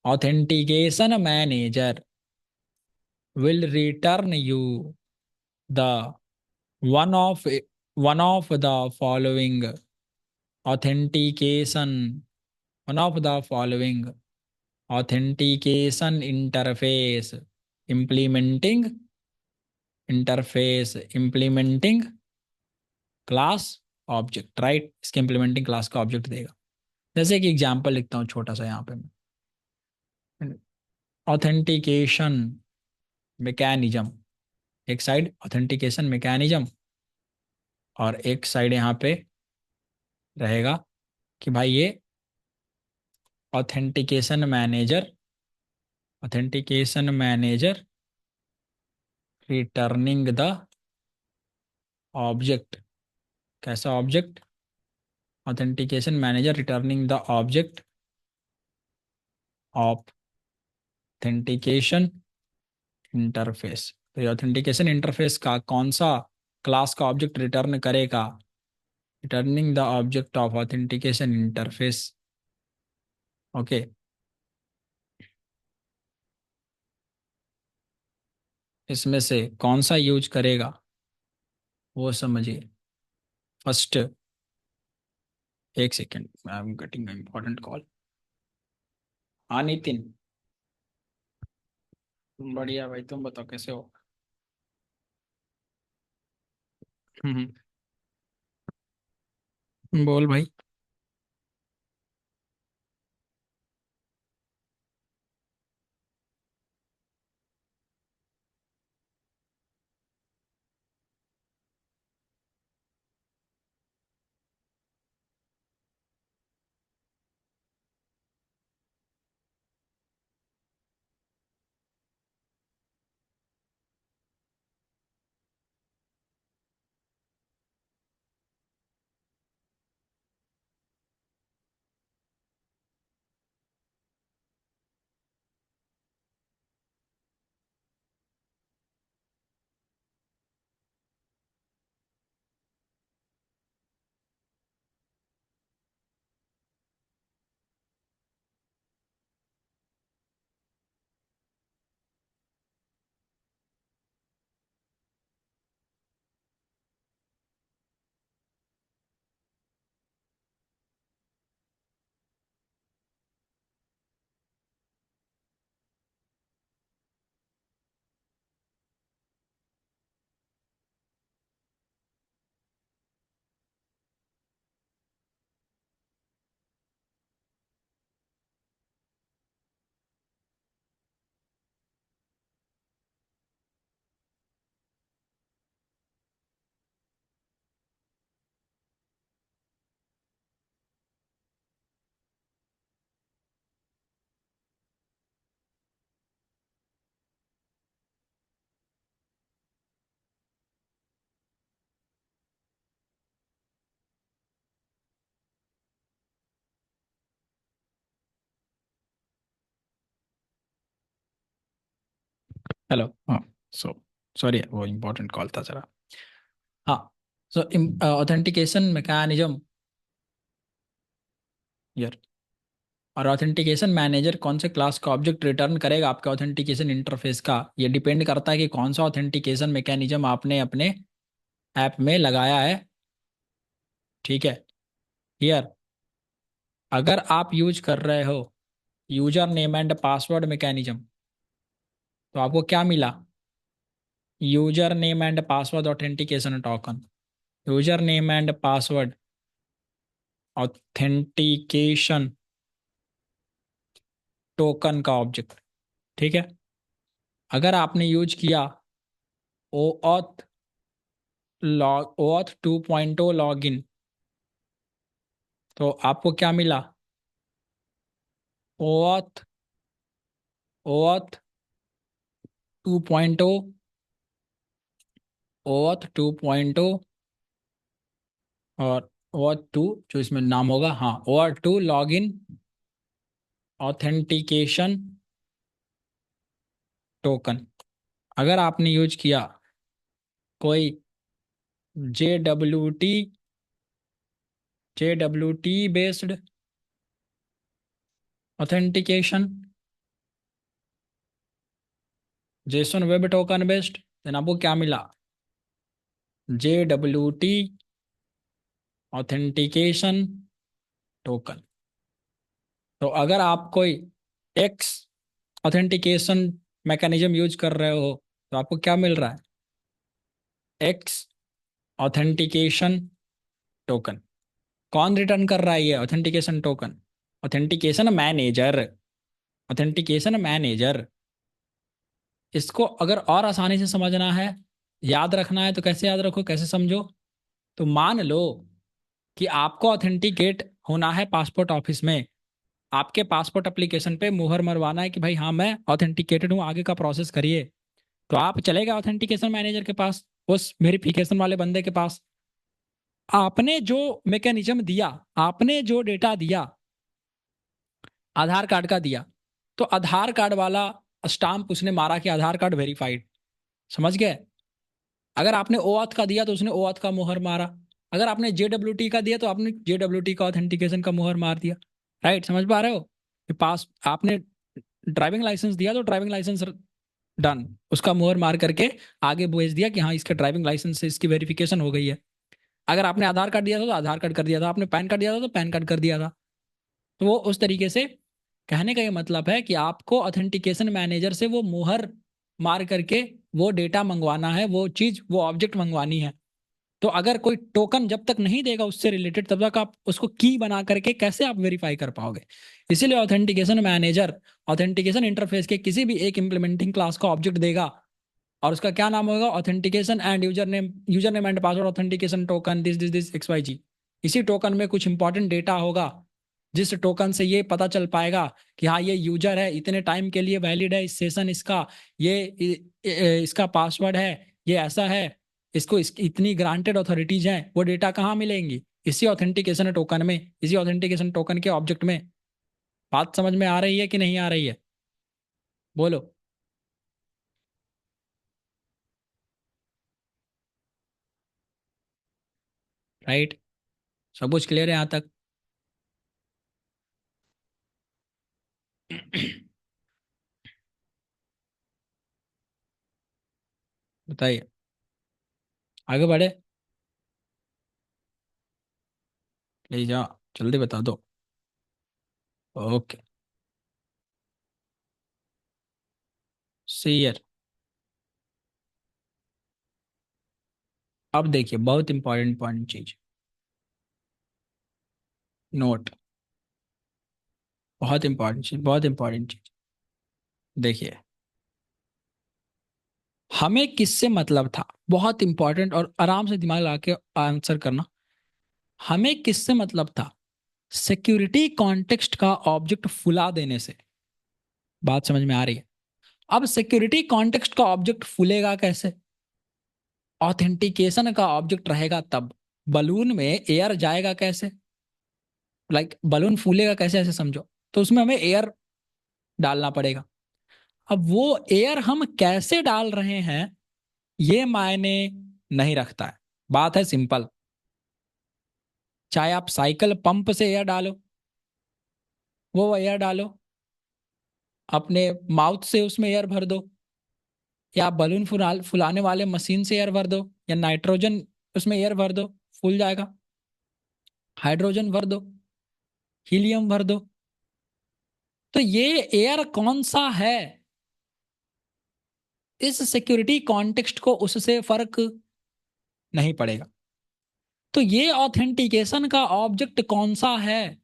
authentication manager will return you the one of one of the following authentication, one of the following authentication implementing implementing class object, right. इसके implementing class का object देगा। जैसे कि example लिखता हूँ छोटा सा यहाँ पे मैं, ऑथेंटिकेशन मैकेनिज्म, एक साइड ऑथेंटिकेशन मैकेनिज्म, और एक साइड यहाँ पे रहेगा कि भाई ये authentication manager returning the object. कैसा object? Authentication manager returning the object authentication interface. तो ये ऑथेंटिकेशन इंटरफेस का कौन सा क्लास का ऑब्जेक्ट रिटर्न करेगा? Returning the object of authentication interface. Okay. इसमें से कौन सा यूज करेगा वो समझिए। फर्स्ट, एक second, I am getting important call. हाँ नितिन, बढ़िया भाई, तुम बताओ कैसे हो? हम्म। बोल भाई। हेलो। हाँ। सो सॉरी, वो इम्पोर्टेंट कॉल था जरा। हाँ। सो ऑथेंटिकेशन मैकेनिज्म यार, और ऑथेंटिकेशन मैनेजर कौन से क्लास का ऑब्जेक्ट रिटर्न करेगा आपके ऑथेंटिकेशन इंटरफेस का, ये डिपेंड करता है कि कौन सा ऑथेंटिकेशन मैकेनिज्म आपने अपने ऐप में लगाया है। ठीक है। हियर, अगर आप यूज कर रहे हो user name and password mechanism, तो आपको क्या मिला? User name and password authentication token. User name and password authentication token का ऑब्जेक्ट। ठीक है। अगर आपने यूज किया ओऑथ ओऑथ 2.0 लॉगिन, तो आपको क्या मिला? ओऑथ ओऑथ 2.0, ओऑथ 2.0 और ओऑथ 2 जो इसमें नाम होगा, हाँ, ओऑथ 2 लॉगिन ऑथेंटिकेशन टोकन। अगर आपने यूज किया कोई JWT JWT based authentication, JSON web token based, then आपको क्या मिला? JWT authentication token. तो अगर आप कोई टेक्स ऑथेंटिकेशन मैकेनिज्म यूज कर रहे हो, तो आपको क्या मिल रहा है? X authentication token. कौन रिटर्न कर रहा है ये ऑथेंटिकेशन टोकन? Authentication manager. इसको अगर और आसानी से समझना है, याद रखना है, तो कैसे याद रखो, कैसे समझो? तो मान लो कि आपको ऑथेंटिकेट होना है पासपोर्ट ऑफिस में, आपके पासपोर्ट एप्लीकेशन पे मुहर मरवाना है कि भाई हाँ मैं ऑथेंटिकेटेड हूँ, आगे का प्रोसेस करिए। तो आप चले गए ऑथेंटिकेशन मैनेजर के पास, उस वेरिफिकेशन वाले बंदे के पास। आपने जो मैकेनिज्म दिया, आपने जो डेटा दिया, आधार कार्ड का दिया, तो आधार कार्ड वाला स्टाम्प उसने मारा कि आधार कार्ड वेरीफाइड। समझ गए? अगर आपने ओऑथ का दिया तो उसने ओऑथ का मुहर मारा। अगर आपने जेडब्ल्यूटी का दिया तो आपने जेडब्ल्यूटी का ऑथेंटिकेशन का मुहर मार दिया। राइट? समझ पा रहे हो? कि पास आपने ड्राइविंग लाइसेंस दिया तो ड्राइविंग लाइसेंस डन, उसका मुहर मार करके आगे भेज दिया कि हाँ इसका ड्राइविंग लाइसेंस से इसकी वेरिफिकेशन हो गई है। अगर आपने आधार कार्ड दिया था तो आधार कार्ड कर दिया था, आपने पैन कार्ड दिया था तो पैन कार्ड कर दिया था। तो वो उस तरीके से, कहने का ये मतलब है कि आपको ऑथेंटिकेशन मैनेजर से वो मुहर मार करके वो डेटा मंगवाना है, वो चीज, वो ऑब्जेक्ट मंगवानी है। तो अगर कोई टोकन जब तक नहीं देगा उससे रिलेटेड, तब तक आप उसको की बना करके कैसे आप वेरीफाई कर पाओगे? इसीलिए ऑथेंटिकेशन मैनेजर ऑथेंटिकेशन इंटरफेस के किसी भी एक इंप्लीमेंटिंग क्लास का ऑब्जेक्ट देगा, और उसका क्या नाम होगा? Authentication and user name and password authentication token this this this X Y Z. इसी टोकन में कुछ इंपॉर्टेंट डेटा होगा, जिस टोकन से ये पता चल पाएगा कि हाँ ये यूजर है, इतने टाइम के लिए वैलिड है, इस सेशन इसका, ये इसका पासवर्ड है, ये ऐसा है, इसको इतनी ग्रांटेड अथॉरिटीज हैं। वो डेटा कहाँ मिलेंगी? इसी ऑथेंटिकेशन टोकन में, इसी ऑथेंटिकेशन टोकन के ऑब्जेक्ट में। बात समझ में आ रही है कि नहीं आ रही है? बोलो। राइट? सब कुछ क्लियर है यहाँ तक? बताइए, आगे बढ़े? ले जाओ, जल्दी बता दो। ओके। सी। अब देखिए, बहुत इंपॉर्टेंट पॉइंट चीज, नोट, बहुत इंपॉर्टेंट चीज, बहुत इंपॉर्टेंट चीज। देखिए, हमें किससे मतलब था, बहुत इंपॉर्टेंट, और आराम से दिमाग लगा के आंसर करना। हमें किससे मतलब था? सिक्योरिटी कॉन्टेक्स्ट का ऑब्जेक्ट फुला देने से। बात समझ में आ रही है? अब सिक्योरिटी कॉन्टेक्स्ट का ऑब्जेक्ट फूलेगा कैसे? ऑथेंटिकेशन का ऑब्जेक्ट रहेगा तब। बलून में एयर जाएगा कैसे? बलून फूलेगा कैसे, ऐसे समझो। तो उसमें हमें एयर डालना पड़ेगा। अब वो एयर हम कैसे डाल रहे हैं, ये मायने नहीं रखता है। बात है सिंपल। चाहे आप साइकिल पंप से एयर डालो, वो एयर डालो, अपने माउथ से उसमें एयर भर दो, या बलून फुलाने वाले मशीन से एयर भर दो, या नाइट्रोजन उसमें एयर भर दो, फूल जाएगा। हाइड्रोजन भर दो, हीलियम भर दो। तो ये एयर कौन सा है, इस सिक्योरिटी कॉन्टेक्स्ट को उससे फर्क नहीं पड़ेगा। तो ये ऑथेंटिकेशन का ऑब्जेक्ट कौन सा है,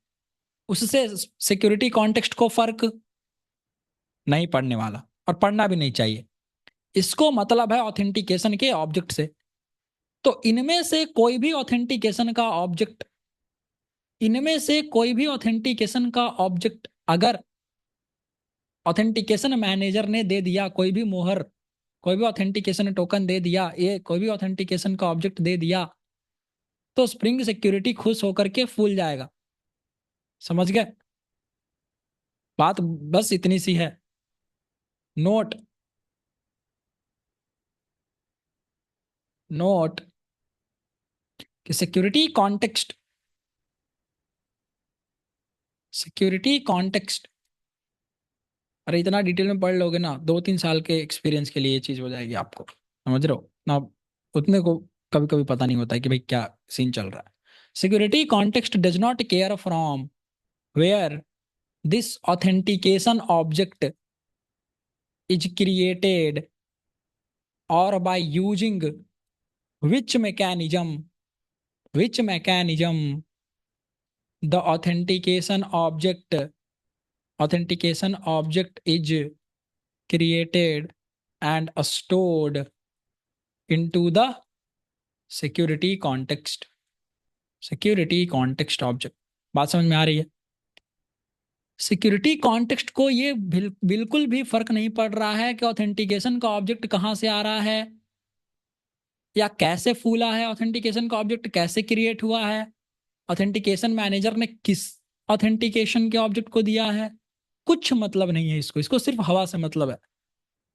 उससे सिक्योरिटी कॉन्टेक्स्ट को फर्क नहीं पड़ने वाला, और पढ़ना भी नहीं चाहिए। इसको मतलब है ऑथेंटिकेशन के ऑब्जेक्ट से। तो इनमें से कोई भी ऑथेंटिकेशन का ऑब्जेक्ट, इनमें से कोई भी ऑथेंटिकेशन का ऑब्जेक्ट अगर ऑथेंटिकेशन मैनेजर ने दे दिया, कोई भी मोहर, कोई भी ऑथेंटिकेशन टोकन दे दिया, ये कोई भी ऑथेंटिकेशन का ऑब्जेक्ट दे दिया, तो स्प्रिंग सिक्योरिटी खुश होकर के फूल जाएगा। समझ गए? बात बस इतनी सी है। नोट, नोट कि सिक्योरिटी कॉन्टेक्स्ट, सिक्योरिटी कॉन्टेक्स्ट, अरे इतना डिटेल में पढ़ लोगे ना, 2-3 साल के एक्सपीरियंस के लिए ये चीज हो जाएगी आपको। समझ रहे हो ना? उतने को कभी कभी पता नहीं होता है कि भाई क्या सीन चल रहा है। Security context does not care from where this authentication object is created और by using which mechanism, which mechanism the authentication object is created and stored into the security context, security context object. बात समझ में आ रही है? Security context को ये बिल्कुल भी फर्क नहीं पड़ रहा है कि ऑथेंटिकेशन का ऑब्जेक्ट कहाँ से आ रहा है या कैसे फूला है, ऑथेंटिकेशन का ऑब्जेक्ट कैसे क्रिएट हुआ है, ऑथेंटिकेशन मैनेजर ने किस ऑथेंटिकेशन के ऑब्जेक्ट को दिया है, कुछ मतलब नहीं है इसको। इसको सिर्फ हवा से मतलब है,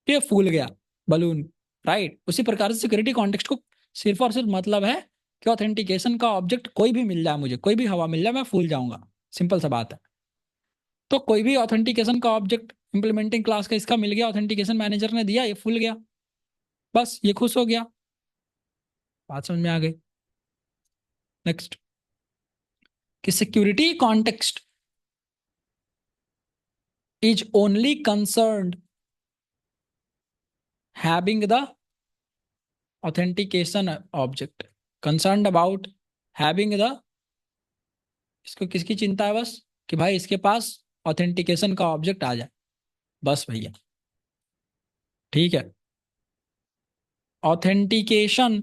ये फूल गया बलून, राइट। उसी प्रकार से सिक्योरिटी कॉन्टेक्स्ट को सिर्फ और सिर्फ मतलब है कि ऑथेंटिकेशन का ऑब्जेक्ट कोई भी मिल जाए, मुझे कोई भी हवा मिल जाए, मैं फूल जाऊंगा। सिंपल सा बात है। तो कोई भी ऑथेंटिकेशन का ऑब्जेक्ट इंप्लीमेंटिंग क्लास का इसका मिल गया, ऑथेंटिकेशन मैनेजर ने दिया, ये फूल गया, बस ये खुश हो गया। बात समझ में आ गई? नेक्स्ट, कि security context is only concerned having the authentication object, concerned about having the, इसको किसकी चिंता है? बस कि भाई इसके पास ऑथेंटिकेशन का ऑब्जेक्ट आ जाए, बस भैया। ठीक है, authentication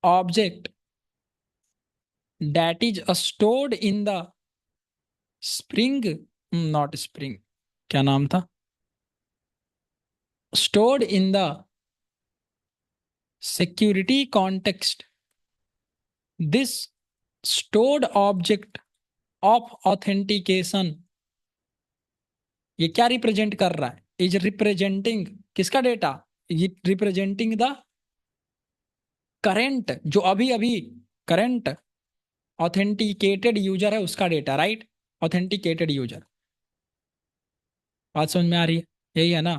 object that is stored in the spring, not spring, क्या नाम था, stored in the security context, this stored object of authentication, ये क्या रिप्रेजेंट कर रहा है? इज रिप्रेजेंटिंग किसका डेटा? ये रिप्रेजेंटिंग द करेंट, जो अभी अभी करंट ऑथेंटिकेटेड यूजर है उसका डेटा, राइट। ऑथेंटिकेटेड यूजर, बात समझ में आ रही है? यही है ना।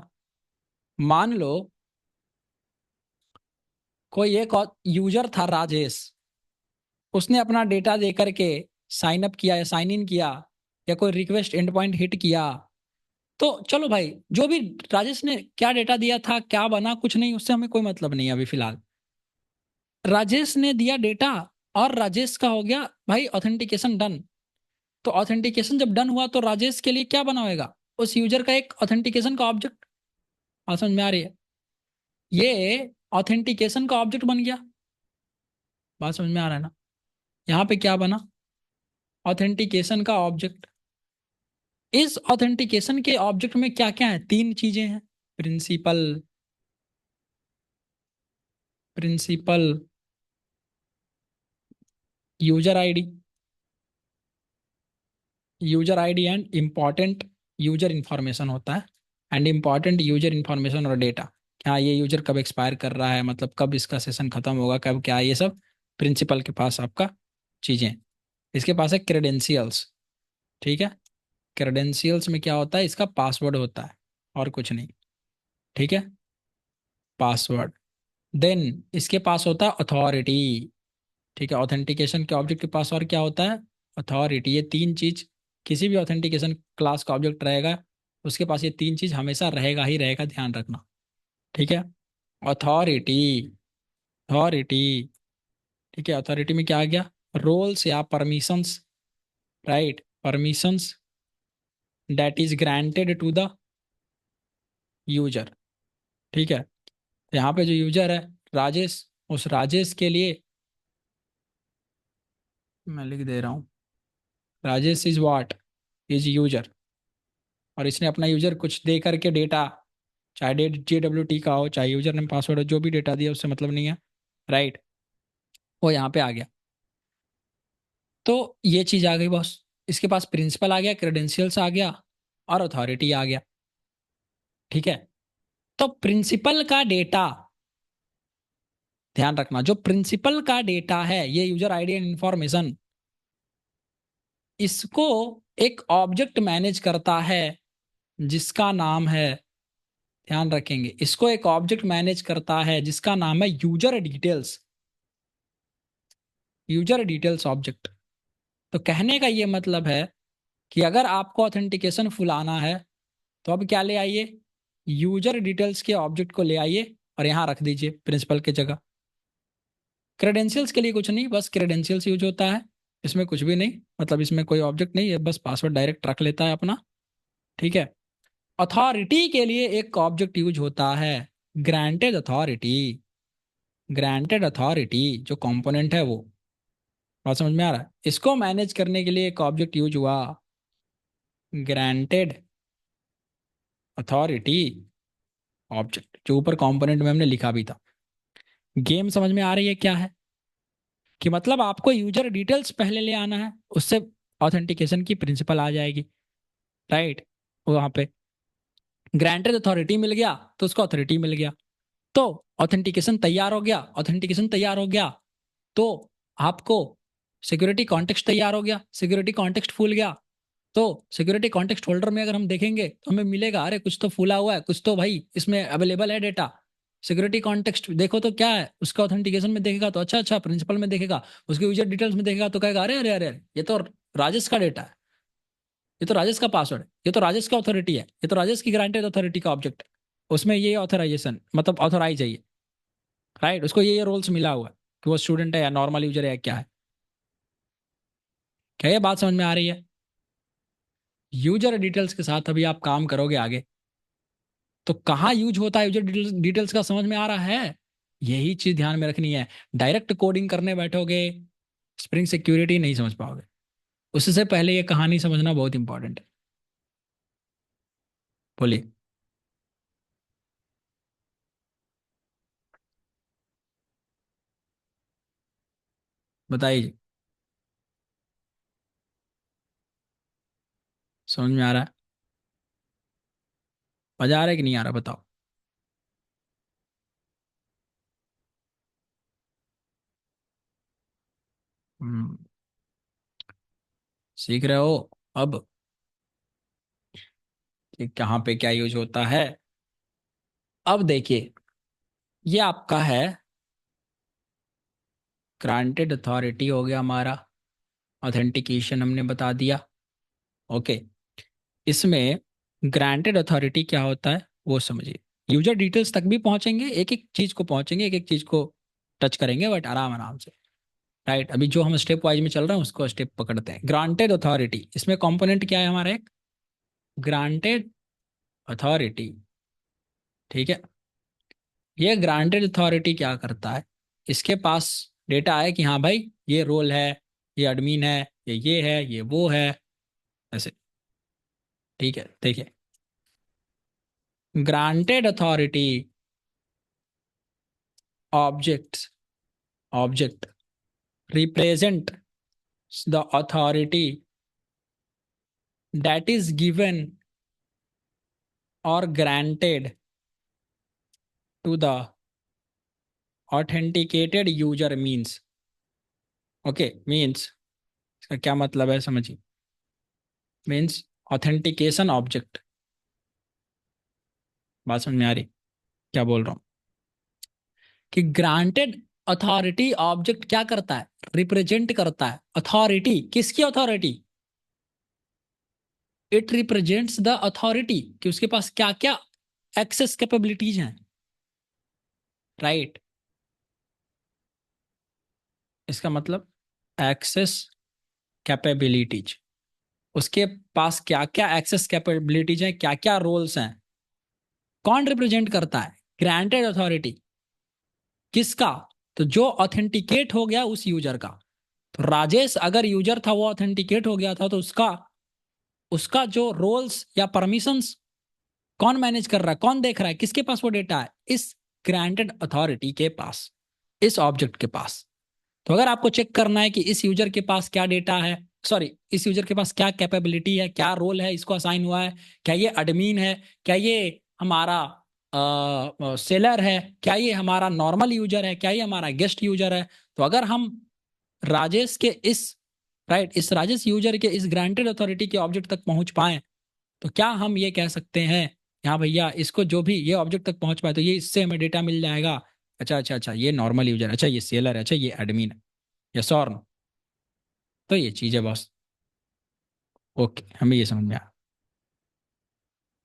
मान लो कोई एक यूजर था राजेश, उसने अपना डेटा दे करके साइन अप किया या साइन इन किया या कोई रिक्वेस्ट एंड पॉइंट हिट किया, तो चलो भाई, जो भी राजेश ने क्या डेटा दिया था, क्या बना, कुछ नहीं, उससे हमें कोई मतलब नहीं है अभी फिलहाल। राजेश ने दिया डेटा और राजेश का हो गया भाई ऑथेंटिकेशन डन। तो ऑथेंटिकेशन जब डन हुआ तो राजेश के लिए क्या बना होगा? उस यूजर का एक ऑथेंटिकेशन का ऑब्जेक्ट। बात समझ में आ रही है? ये ऑथेंटिकेशन का ऑब्जेक्ट बन गया। बात समझ में आ रहा है ना? यहाँ पे क्या बना? ऑथेंटिकेशन का ऑब्जेक्ट। इस ऑथेंटिकेशन के ऑब्जेक्ट में क्या क्या है? तीन चीजें हैं। Principal, principal user ID, user ID and important user information होता है। एंड इंपॉर्टेंट यूजर इंफॉर्मेशन और डेटा, क्या ये यूजर कब एक्सपायर कर रहा है, मतलब कब इसका सेशन खत्म होगा, कब क्या, ये सब प्रिंसिपल के पास आपका चीजें। इसके पास है क्रेडेंशियल्स, ठीक है। क्रेडेंशियल्स में क्या होता है? इसका पासवर्ड होता है और कुछ नहीं, ठीक है, पासवर्ड। देन इसके पास होता है अथॉरिटी, ठीक है। ऑथेंटिकेशन के ऑब्जेक्ट के पास और क्या होता है? अथॉरिटी। ये तीन चीज किसी भी ऑथेंटिकेशन क्लास का ऑब्जेक्ट रहेगा, उसके पास ये तीन चीज हमेशा रहेगा ही रहेगा, ध्यान रखना, ठीक है। अथॉरिटी, अथॉरिटी, ठीक है। अथॉरिटी में क्या आ गया? रोल्स या permissions, right, permissions that is granted to the user, ठीक है। यहाँ पे जो यूजर है राजेश, उस राजेश के लिए मैं लिख दे रहा हूँ, Rajesh is what, is user. और इसने अपना यूजर कुछ दे करके डेटा, चाहे JWT का हो, चाहे यूजर नेम पासवर्ड हो, जो भी डेटा दिया उससे मतलब नहीं है, राइट, वो यहाँ पे आ गया। तो ये चीज आ गई बॉस। इसके पास प्रिंसिपल आ गया, क्रेडेंशियल्स आ गया और अथॉरिटी आ गया, ठीक है। तो प्रिंसिपल का डेटा, ध्यान रखना, जो प्रिंसिपल का डेटा है, ये यूजर आईडी एंड इंफॉर्मेशन, इसको एक ऑब्जेक्ट मैनेज करता है जिसका नाम है, ध्यान रखेंगे, इसको एक ऑब्जेक्ट मैनेज करता है जिसका नाम है user details, user details object. तो कहने का ये मतलब है कि अगर आपको ऑथेंटिकेशन फुलाना है तो अब क्या ले आइए? यूजर डिटेल्स के ऑब्जेक्ट को ले आइए और यहां रख दीजिए प्रिंसिपल की जगह। क्रेडेंशियल्स के लिए कुछ नहीं, बस क्रेडेंशियल्स यूज होता है, इसमें कुछ भी नहीं, मतलब इसमें कोई ऑब्जेक्ट नहीं है, बस पासवर्ड डायरेक्ट रख लेता है अपना, ठीक है। अथॉरिटी के लिए एक ऑब्जेक्ट यूज होता है, ग्रांटेड अथॉरिटी, ग्रांटेड अथॉरिटी जो कंपोनेंट है वो, बात समझ में आ रहा है? इसको मैनेज करने के लिए एक ऑब्जेक्ट यूज हुआ, ग्रांटेड अथॉरिटी ऑब्जेक्ट, जो ऊपर कंपोनेंट में हमने लिखा भी था। गेम समझ में आ रही है क्या है? कि मतलब आपको यूजर डिटेल्स पहले ले आना है, उससे ऑथेंटिकेशन की प्रिंसिपल आ जाएगी, राइट? वहां पे ग्रांटेड अथॉरिटी मिल गया तो उसको अथॉरिटी मिल गया, तो ऑथेंटिकेशन तैयार हो गया। ऑथेंटिकेशन तैयार हो गया तो आपको सिक्योरिटी कॉन्टेक्स्ट तैयार हो गया, सिक्योरिटी कॉन्टेक्स्ट फूल गया। तो सिक्योरिटी कॉन्टेक्स्ट होल्डर में अगर हम देखेंगे तो हमें मिलेगा, अरे कुछ तो फूला हुआ है, कुछ तो भाई इसमें अवेलेबल है डेटा। सिक्योरिटी कॉन्टेक्स्ट देखो तो क्या है, उसका ऑथेंटिकेशन में देखेगा तो अच्छा अच्छा, प्रिंसिपल में देखेगा, उसके यूजर डिटेल्स में देखेगा तो कहेगा अरे अरे अरे अरे, ये तो राजेश का डेटा है, ये तो राजेश का पासवर्ड है, ये तो राजेश का अथॉरिटी है, ये तो राजेश की ग्रांटेड अथॉरिटी का ऑब्जेक्ट है, उसमें ये ऑथराइजेशन मतलब ऑथोराइज है ये, राइट? उसको ये रोल्स मिला हुआ है कि वो स्टूडेंट है या नॉर्मल यूजर है या क्या है। क्या ये बात समझ में आ रही है? यूजर डिटेल्स के साथ अभी आप काम करोगे आगे, तो कहाँ यूज होता है यूजर डिटेल्स का, समझ में आ रहा है? यही चीज ध्यान में रखनी है। डायरेक्ट कोडिंग करने बैठोगे, स्प्रिंग सिक्योरिटी नहीं समझ पाओगे। उससे पहले ये कहानी समझना बहुत इंपॉर्टेंट है। बोलिए। बताइए। समझ में आ रहा है? मजा आ रहा है कि नहीं आ रहा, बताओ। हम्म, सीख रहे हो अब कि कहाँ पे क्या यूज होता है। अब देखिए, ये आपका है ग्रांटेड अथॉरिटी हो गया हमारा, ऑथेंटिकेशन हमने बता दिया। ओके, इसमें ग्रांटेड अथॉरिटी क्या होता है वो समझिए। यूजर डिटेल्स तक भी पहुंचेंगे, एक एक चीज को पहुंचेंगे, एक एक चीज को टच करेंगे, बट आराम आराम से, राइट? अभी जो हम स्टेप वाइज में चल रहे हैं उसको स्टेप पकड़ते हैं। ग्रांटेड अथॉरिटी, इसमें कंपोनेंट क्या है हमारा, एक ग्रांटेड अथॉरिटी, ठीक है? ये ग्रांटेड अथॉरिटी क्या करता है, इसके पास डेटा है कि हाँ भाई ये रोल है, ये एडमिन है, ये है, ये वो है, ऐसे, ठीक है? देखिए, granted authority objects, object represent the authority that is given or granted to the authenticated user means, okay, means इसका क्या मतलब है समझिए। मीन्स ऑथेंटिकेशन ऑब्जेक्ट, बात समझ में आ रही क्या बोल रहा हूँ? कि ग्रांटेड अथॉरिटी ऑब्जेक्ट क्या करता है, रिप्रेजेंट करता है अथॉरिटी, किसकी authority? It represents the authority, कि उसके पास क्या क्या एक्सेस कैपेबिलिटीज हैं, राइट? इसका मतलब एक्सेस कैपेबिलिटीज, उसके पास क्या क्या एक्सेस कैपेबिलिटीज हैं, क्या क्या रोल्स हैं। कौन रिप्रेजेंट करता है? Granted authority. किसका? तो जो ऑथेंटिकेट हो गया उस यूजर का। तो राजेश अगर यूजर था, वो ऑथेंटिकेट हो गया था, तो उसका उसका जो रोल्स या परमिशंस कौन मैनेज कर रहा है, कौन देख रहा है, किसके पास वो डेटा है? इस ग्रांटेड अथॉरिटी के पास, इस ऑब्जेक्ट के पास। तो अगर आपको चेक करना है कि इस यूजर के पास क्या डेटा है, सॉरी, इस यूजर के पास क्या कैपेबिलिटी है, क्या रोल है इसको असाइन हुआ है, क्या ये एडमिन है, क्या ये हमारा सेलर है, क्या ये हमारा नॉर्मल यूजर है, क्या ये हमारा गेस्ट यूजर है। तो अगर हम राजेश के इस, राइट, इस राजेश यूजर के इस ग्रांटेड अथॉरिटी के ऑब्जेक्ट तक पहुंच पाए, तो क्या हम ये कह सकते हैं, हाँ भैया इसको जो भी ये ऑब्जेक्ट तक पहुंच पाए तो ये इससे हमें डेटा मिल जाएगा। अच्छा अच्छा अच्छा, ये नॉर्मल यूजर, अच्छा ये सेलर है, अच्छा ये एडमिन है, यस और नो? तो ये चीज है बॉस। ओके, हमें ये समझ में आया।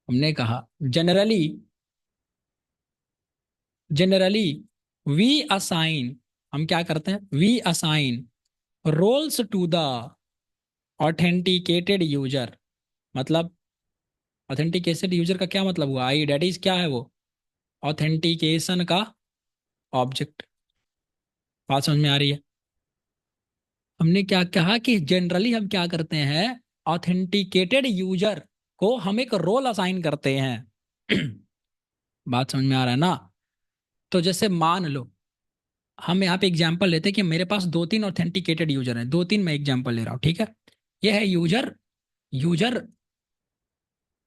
हमने कहा जनरली, जनरली वी असाइन, हम क्या करते हैं, we assign roles to the authenticated user. मतलब ऑथेंटिकेटेड यूजर का क्या मतलब हुआ, आई डेट इज क्या है वो, ऑथेंटिकेशन का ऑब्जेक्ट, बात समझ में आ रही है? हमने क्या कहा कि जनरली हम क्या करते हैं, ऑथेंटिकेटेड यूजर को हम एक रोल असाइन करते हैं। बात समझ में आ रहा है ना? तो जैसे मान लो, हम यहाँ पे एग्जांपल लेते हैं कि मेरे पास दो तीन ऑथेंटिकेटेड यूजर हैं, दो तीन मैं एग्जांपल ले रहा हूँ, ठीक है? ये है user, user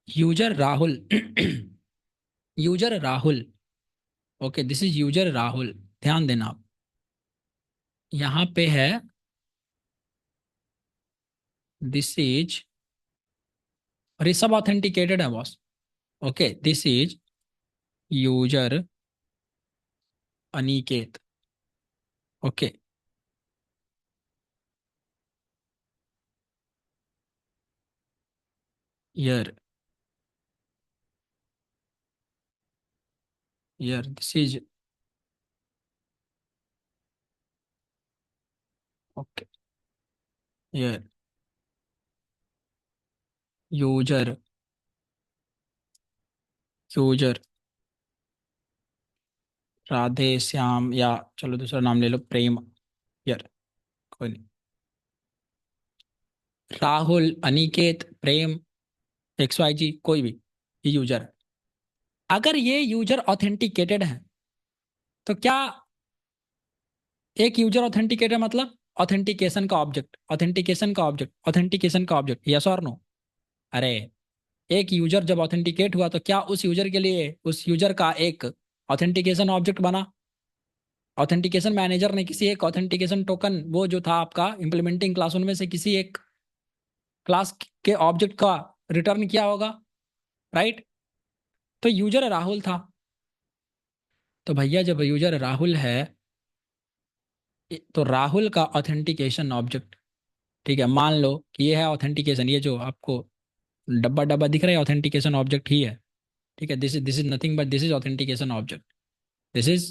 user Rahul. User Rahul. Okay, this is user Rahul. ध्यान देना आप, यहाँ पे है, दिस इज, और ये सब ऑथेंटिकेटेड है boss. Okay, this is user Aniket. Okay, yeah, yeah this is, okay, yeah user, user Radhe Shyam, या चलो दूसरा नाम ले लो, प्रेम। यर, कोई नहीं, राहुल, अनिकेत, प्रेम, एक्स वाई जी, कोई भी, ये यूजर। अगर ये यूजर ऑथेंटिकेटेड है, तो क्या, एक यूजर ऑथेंटिकेटेड मतलब ऑथेंटिकेशन का ऑब्जेक्ट, ऑथेंटिकेशन का ऑब्जेक्ट, ऑथेंटिकेशन का ऑब्जेक्ट, यस और नो? अरे, एक यूजर जब ऑथेंटिकेट हुआ तो क्या उस यूजर के लिए उस यूजर का एक ऑथेंटिकेशन ऑब्जेक्ट बना? ऑथेंटिकेशन मैनेजर ने किसी एक ऑथेंटिकेशन टोकन, वो जो था आपका इम्प्लीमेंटिंग क्लास, उनमें से किसी एक क्लास के ऑब्जेक्ट का रिटर्न किया होगा, राइट? तो यूजर राहुल था। तो भैया जब यूजर राहुल है, तो राहुल का ऑथेंटिकेशन ऑब्जेक्ट, ठीक है, मान लो कि ये है ऑथेंटिकेशन, ये जो आपको डब्बा डब्बा दिख रहा है, ऑथेंटिकेशन ऑब्जेक्ट ही है। ठीक है, this is nothing but this is authentication object. This is,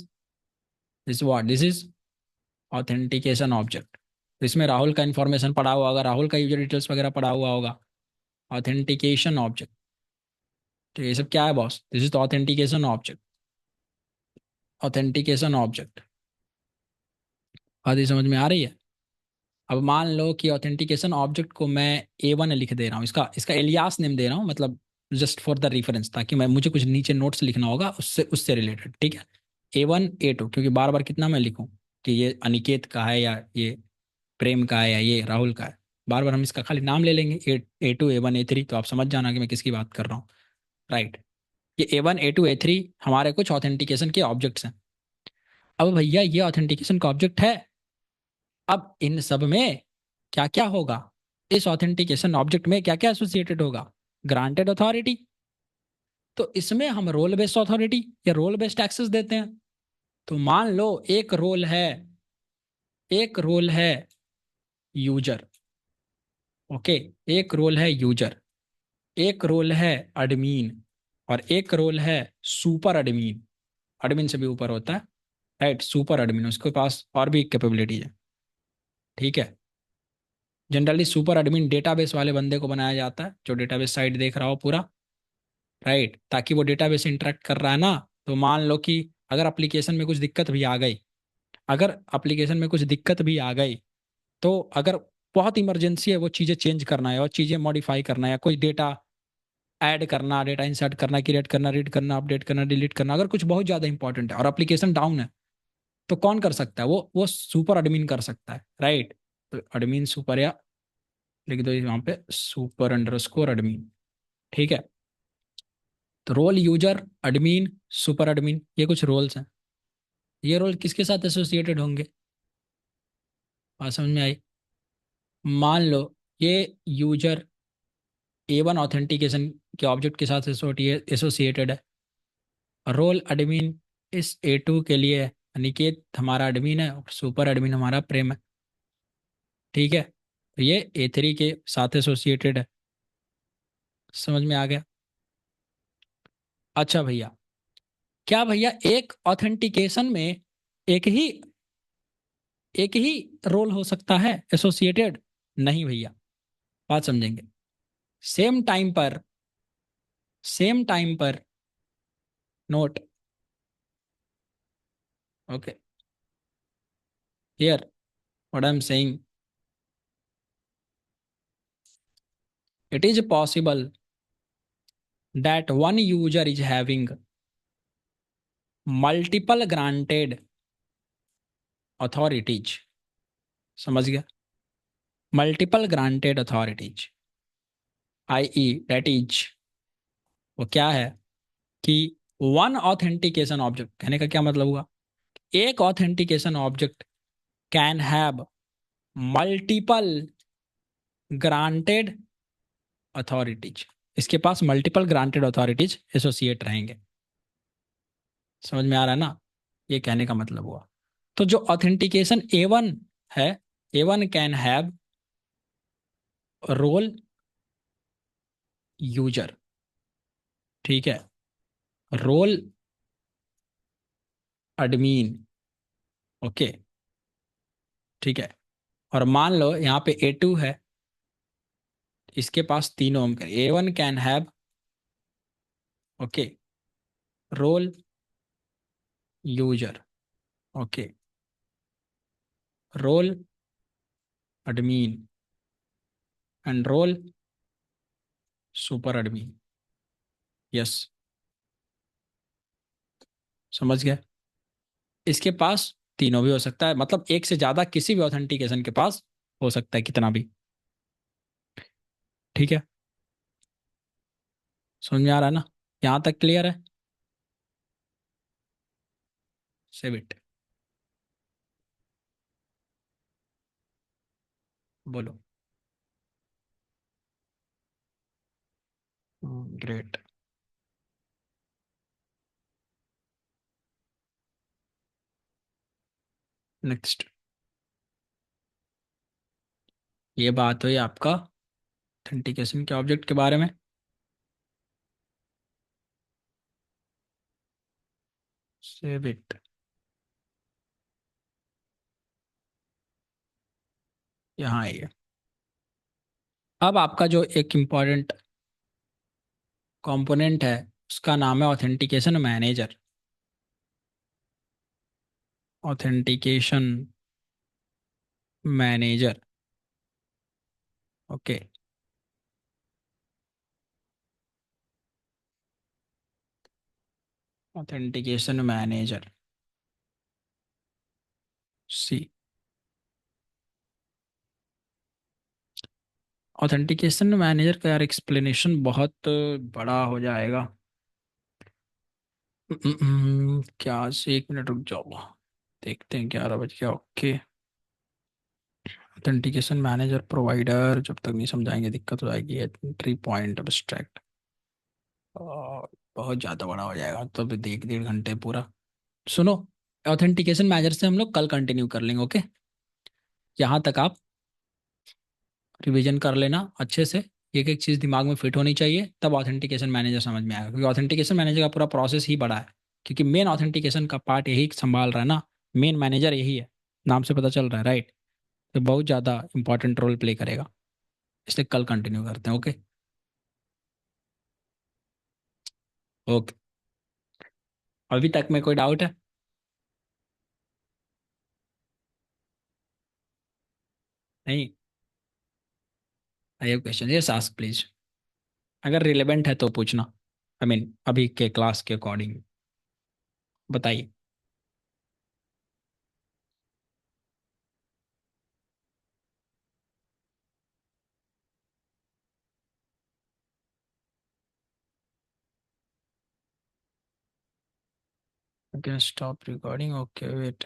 this what, this is authentication object. तो इसमें राहुल का इन्फॉर्मेशन पड़ा हुआ होगा, राहुल का यूजर डिटेल्स वगैरह पड़ा हुआ होगा, ऑथेंटिकेशन ऑब्जेक्ट। तो ये सब क्या है boss? This is authentication object, authentication object. बात ये समझ में आ रही है? अब मान लो कि ऑथेंटिकेशन ऑब्जेक्ट को मैं A1 लिख दे रहा हूँ, इसका इसका एलियास नेम दे रहा हूँ, मतलब जस्ट फॉर द रेफरेंस, ताकि मैं, मुझे कुछ नीचे नोट्स लिखना होगा उससे उससे रिलेटेड, ठीक है? A1 A2, क्योंकि बार बार कितना मैं लिखूं कि ये अनिकेत का है या ये प्रेम का है या ये राहुल का है। बार बार हम इसका खाली नाम ले लेंगे, A2 A1 A3, तो आप समझ जाना कि मैं किसकी बात कर रहा हूँ, राइट? ये A1 A2 A3 हमारे कुछ ऑथेंटिकेशन के ऑब्जेक्ट्स हैं। अब भैया ये ऑथेंटिकेशन का ऑब्जेक्ट है, अब इन सब में क्या क्या होगा, इस ऑथेंटिकेशन ऑब्जेक्ट में क्या क्या एसोसिएटेड होगा? Granted authority. तो इसमें हम रोल बेस्ड अथॉरिटी या रोल बेस्ड एक्सेस देते हैं। तो मान लो एक रोल है, एक रोल है यूजर। ओके, एक रोल है यूजर, एक रोल है एडमिन, और एक रोल है सुपर एडमिन। एडमिन से भी ऊपर होता है, राइट? सुपर एडमिन, उसके पास और भी कैपेबिलिटी है, ठीक है? जनरली सुपर एडमिन डेटाबेस वाले बंदे को बनाया जाता है, जो डेटाबेस साइट देख रहा हो पूरा, राइट? ताकि वो डेटाबेस से इंटरेक्ट कर रहा है ना, तो मान लो कि अगर एप्लीकेशन में कुछ दिक्कत भी आ गई, अगर एप्लीकेशन में कुछ दिक्कत भी आ गई, तो अगर बहुत इमरजेंसी है, वो चीज़ें चेंज करना है और चीज़ें मॉडिफाई करना है, या कोई डेटा ऐड करना, डेटा इंसर्ट करना, क्रिएट करना, रीड करना, अपडेट करना, डिलीट करना, अगर कुछ बहुत ज़्यादा इंपॉर्टेंट है और एप्लीकेशन डाउन है, तो कौन कर सकता है? वो सुपर एडमिन कर सकता है, राइट? तो एडमिन सुपर, या लिख दो यहाँ पे सुपर अंडरस्कोर एडमिन, ठीक है? तो role user, admin, super admin, ये कुछ रोल्स हैं। ये रोल किसके साथ एसोसिएटेड होंगे? बात समझ में आई? मान लो ये यूजर A1 ऑथेंटिकेशन के ऑब्जेक्ट के साथ एसोसिएटेड है, रोल एडमिन इस A2 के लिए अनिकेत हमारा एडमिन है, और सुपर एडमिन हमारा प्रेम है, ठीक है? तो ये A3 के साथ एसोसिएटेड है। समझ में आ गया? अच्छा भैया, क्या भैया एक ऑथेंटिकेशन में एक ही, एक ही रोल हो सकता है एसोसिएटेड? नहीं भैया, बात समझेंगे। सेम टाइम पर, सेम टाइम पर, note, okay, Here, what I'm saying, it is possible that one user is having multiple granted authorities. समझ गया? Multiple granted authorities, I E that is, वो क्या है कि वन ऑथेंटिकेशन ऑब्जेक्ट, कहने का क्या मतलब हुआ, एक authentication object can have multiple granted authorities, इसके पास मल्टीपल ग्रांटेड अथॉरिटीज एसोसिएट रहेंगे। समझ में आ रहा है ना? ये कहने का मतलब हुआ। तो जो ऑथेंटिकेशन ए वन है, A one can have role user, ठीक है, रोल एडमिन, ओके, ठीक है। और मान लो यहाँ पे ए टू है, इसके पास तीनों हम करें, A one can have, okay, role user, okay, role admin and role super admin. Yes, समझ गए? इसके पास तीनों भी हो सकता है, मतलब एक से ज्यादा किसी भी ऑथेंटिकेशन के पास हो सकता है, कितना भी। ठीक है, समझ में आ रहा है ना? यहाँ तक क्लियर है? Save it. बोलो। ग्रेट। नेक्स्ट, ये बात हुई आपका ऑथेंटिकेशन के ऑब्जेक्ट के बारे में। Save it. यहाँ आइए। अब आपका जो एक इम्पॉर्टेंट कंपोनेंट है, उसका नाम है authentication manager. Authentication manager, okay. Authentication manager, see. Authentication manager का यार एक्सप्लेनेशन बहुत बड़ा हो जाएगा। क्या से, एक मिनट रुक जाओ, देखते हैं 11 बज गया, ओके। ऑथेंटिकेशन मैनेजर प्रोवाइडर, जब तक नहीं समझाएंगे दिक्कत हो जाएगी। एंट्री पॉइंट अब्स्ट्रैक्ट, बहुत ज़्यादा बड़ा हो जाएगा, तो अभी देख 1.5 घंटे पूरा। सुनो, ऑथेंटिकेशन मैनेजर से हम लोग कल कंटिन्यू कर लेंगे, ओके। यहाँ तक आप रिवीजन कर लेना अच्छे से, एक एक चीज़ दिमाग में फिट होनी चाहिए, तब ऑथेंटिकेशन मैनेजर समझ में आएगा। क्योंकि ऑथेंटिकेशन मैनेजर का पूरा प्रोसेस ही बड़ा है, क्योंकि मेन ऑथेंटिकेशन का पार्ट यही संभाल रहा है ना, मेन मैनेजर यही है, नाम से पता चल रहा है, राइट? तो बहुत ज़्यादा इंपॉर्टेंट रोल प्ले करेगा, इसलिए कल कंटिन्यू करते हैं, ओके। ओके, अभी तक में कोई डाउट है? नहीं? I have question, yes ask please, अगर रिलेवेंट है तो पूछना, आई मीन अभी के क्लास के अकॉर्डिंग, बताइए। Okay, stop recording, okay wait.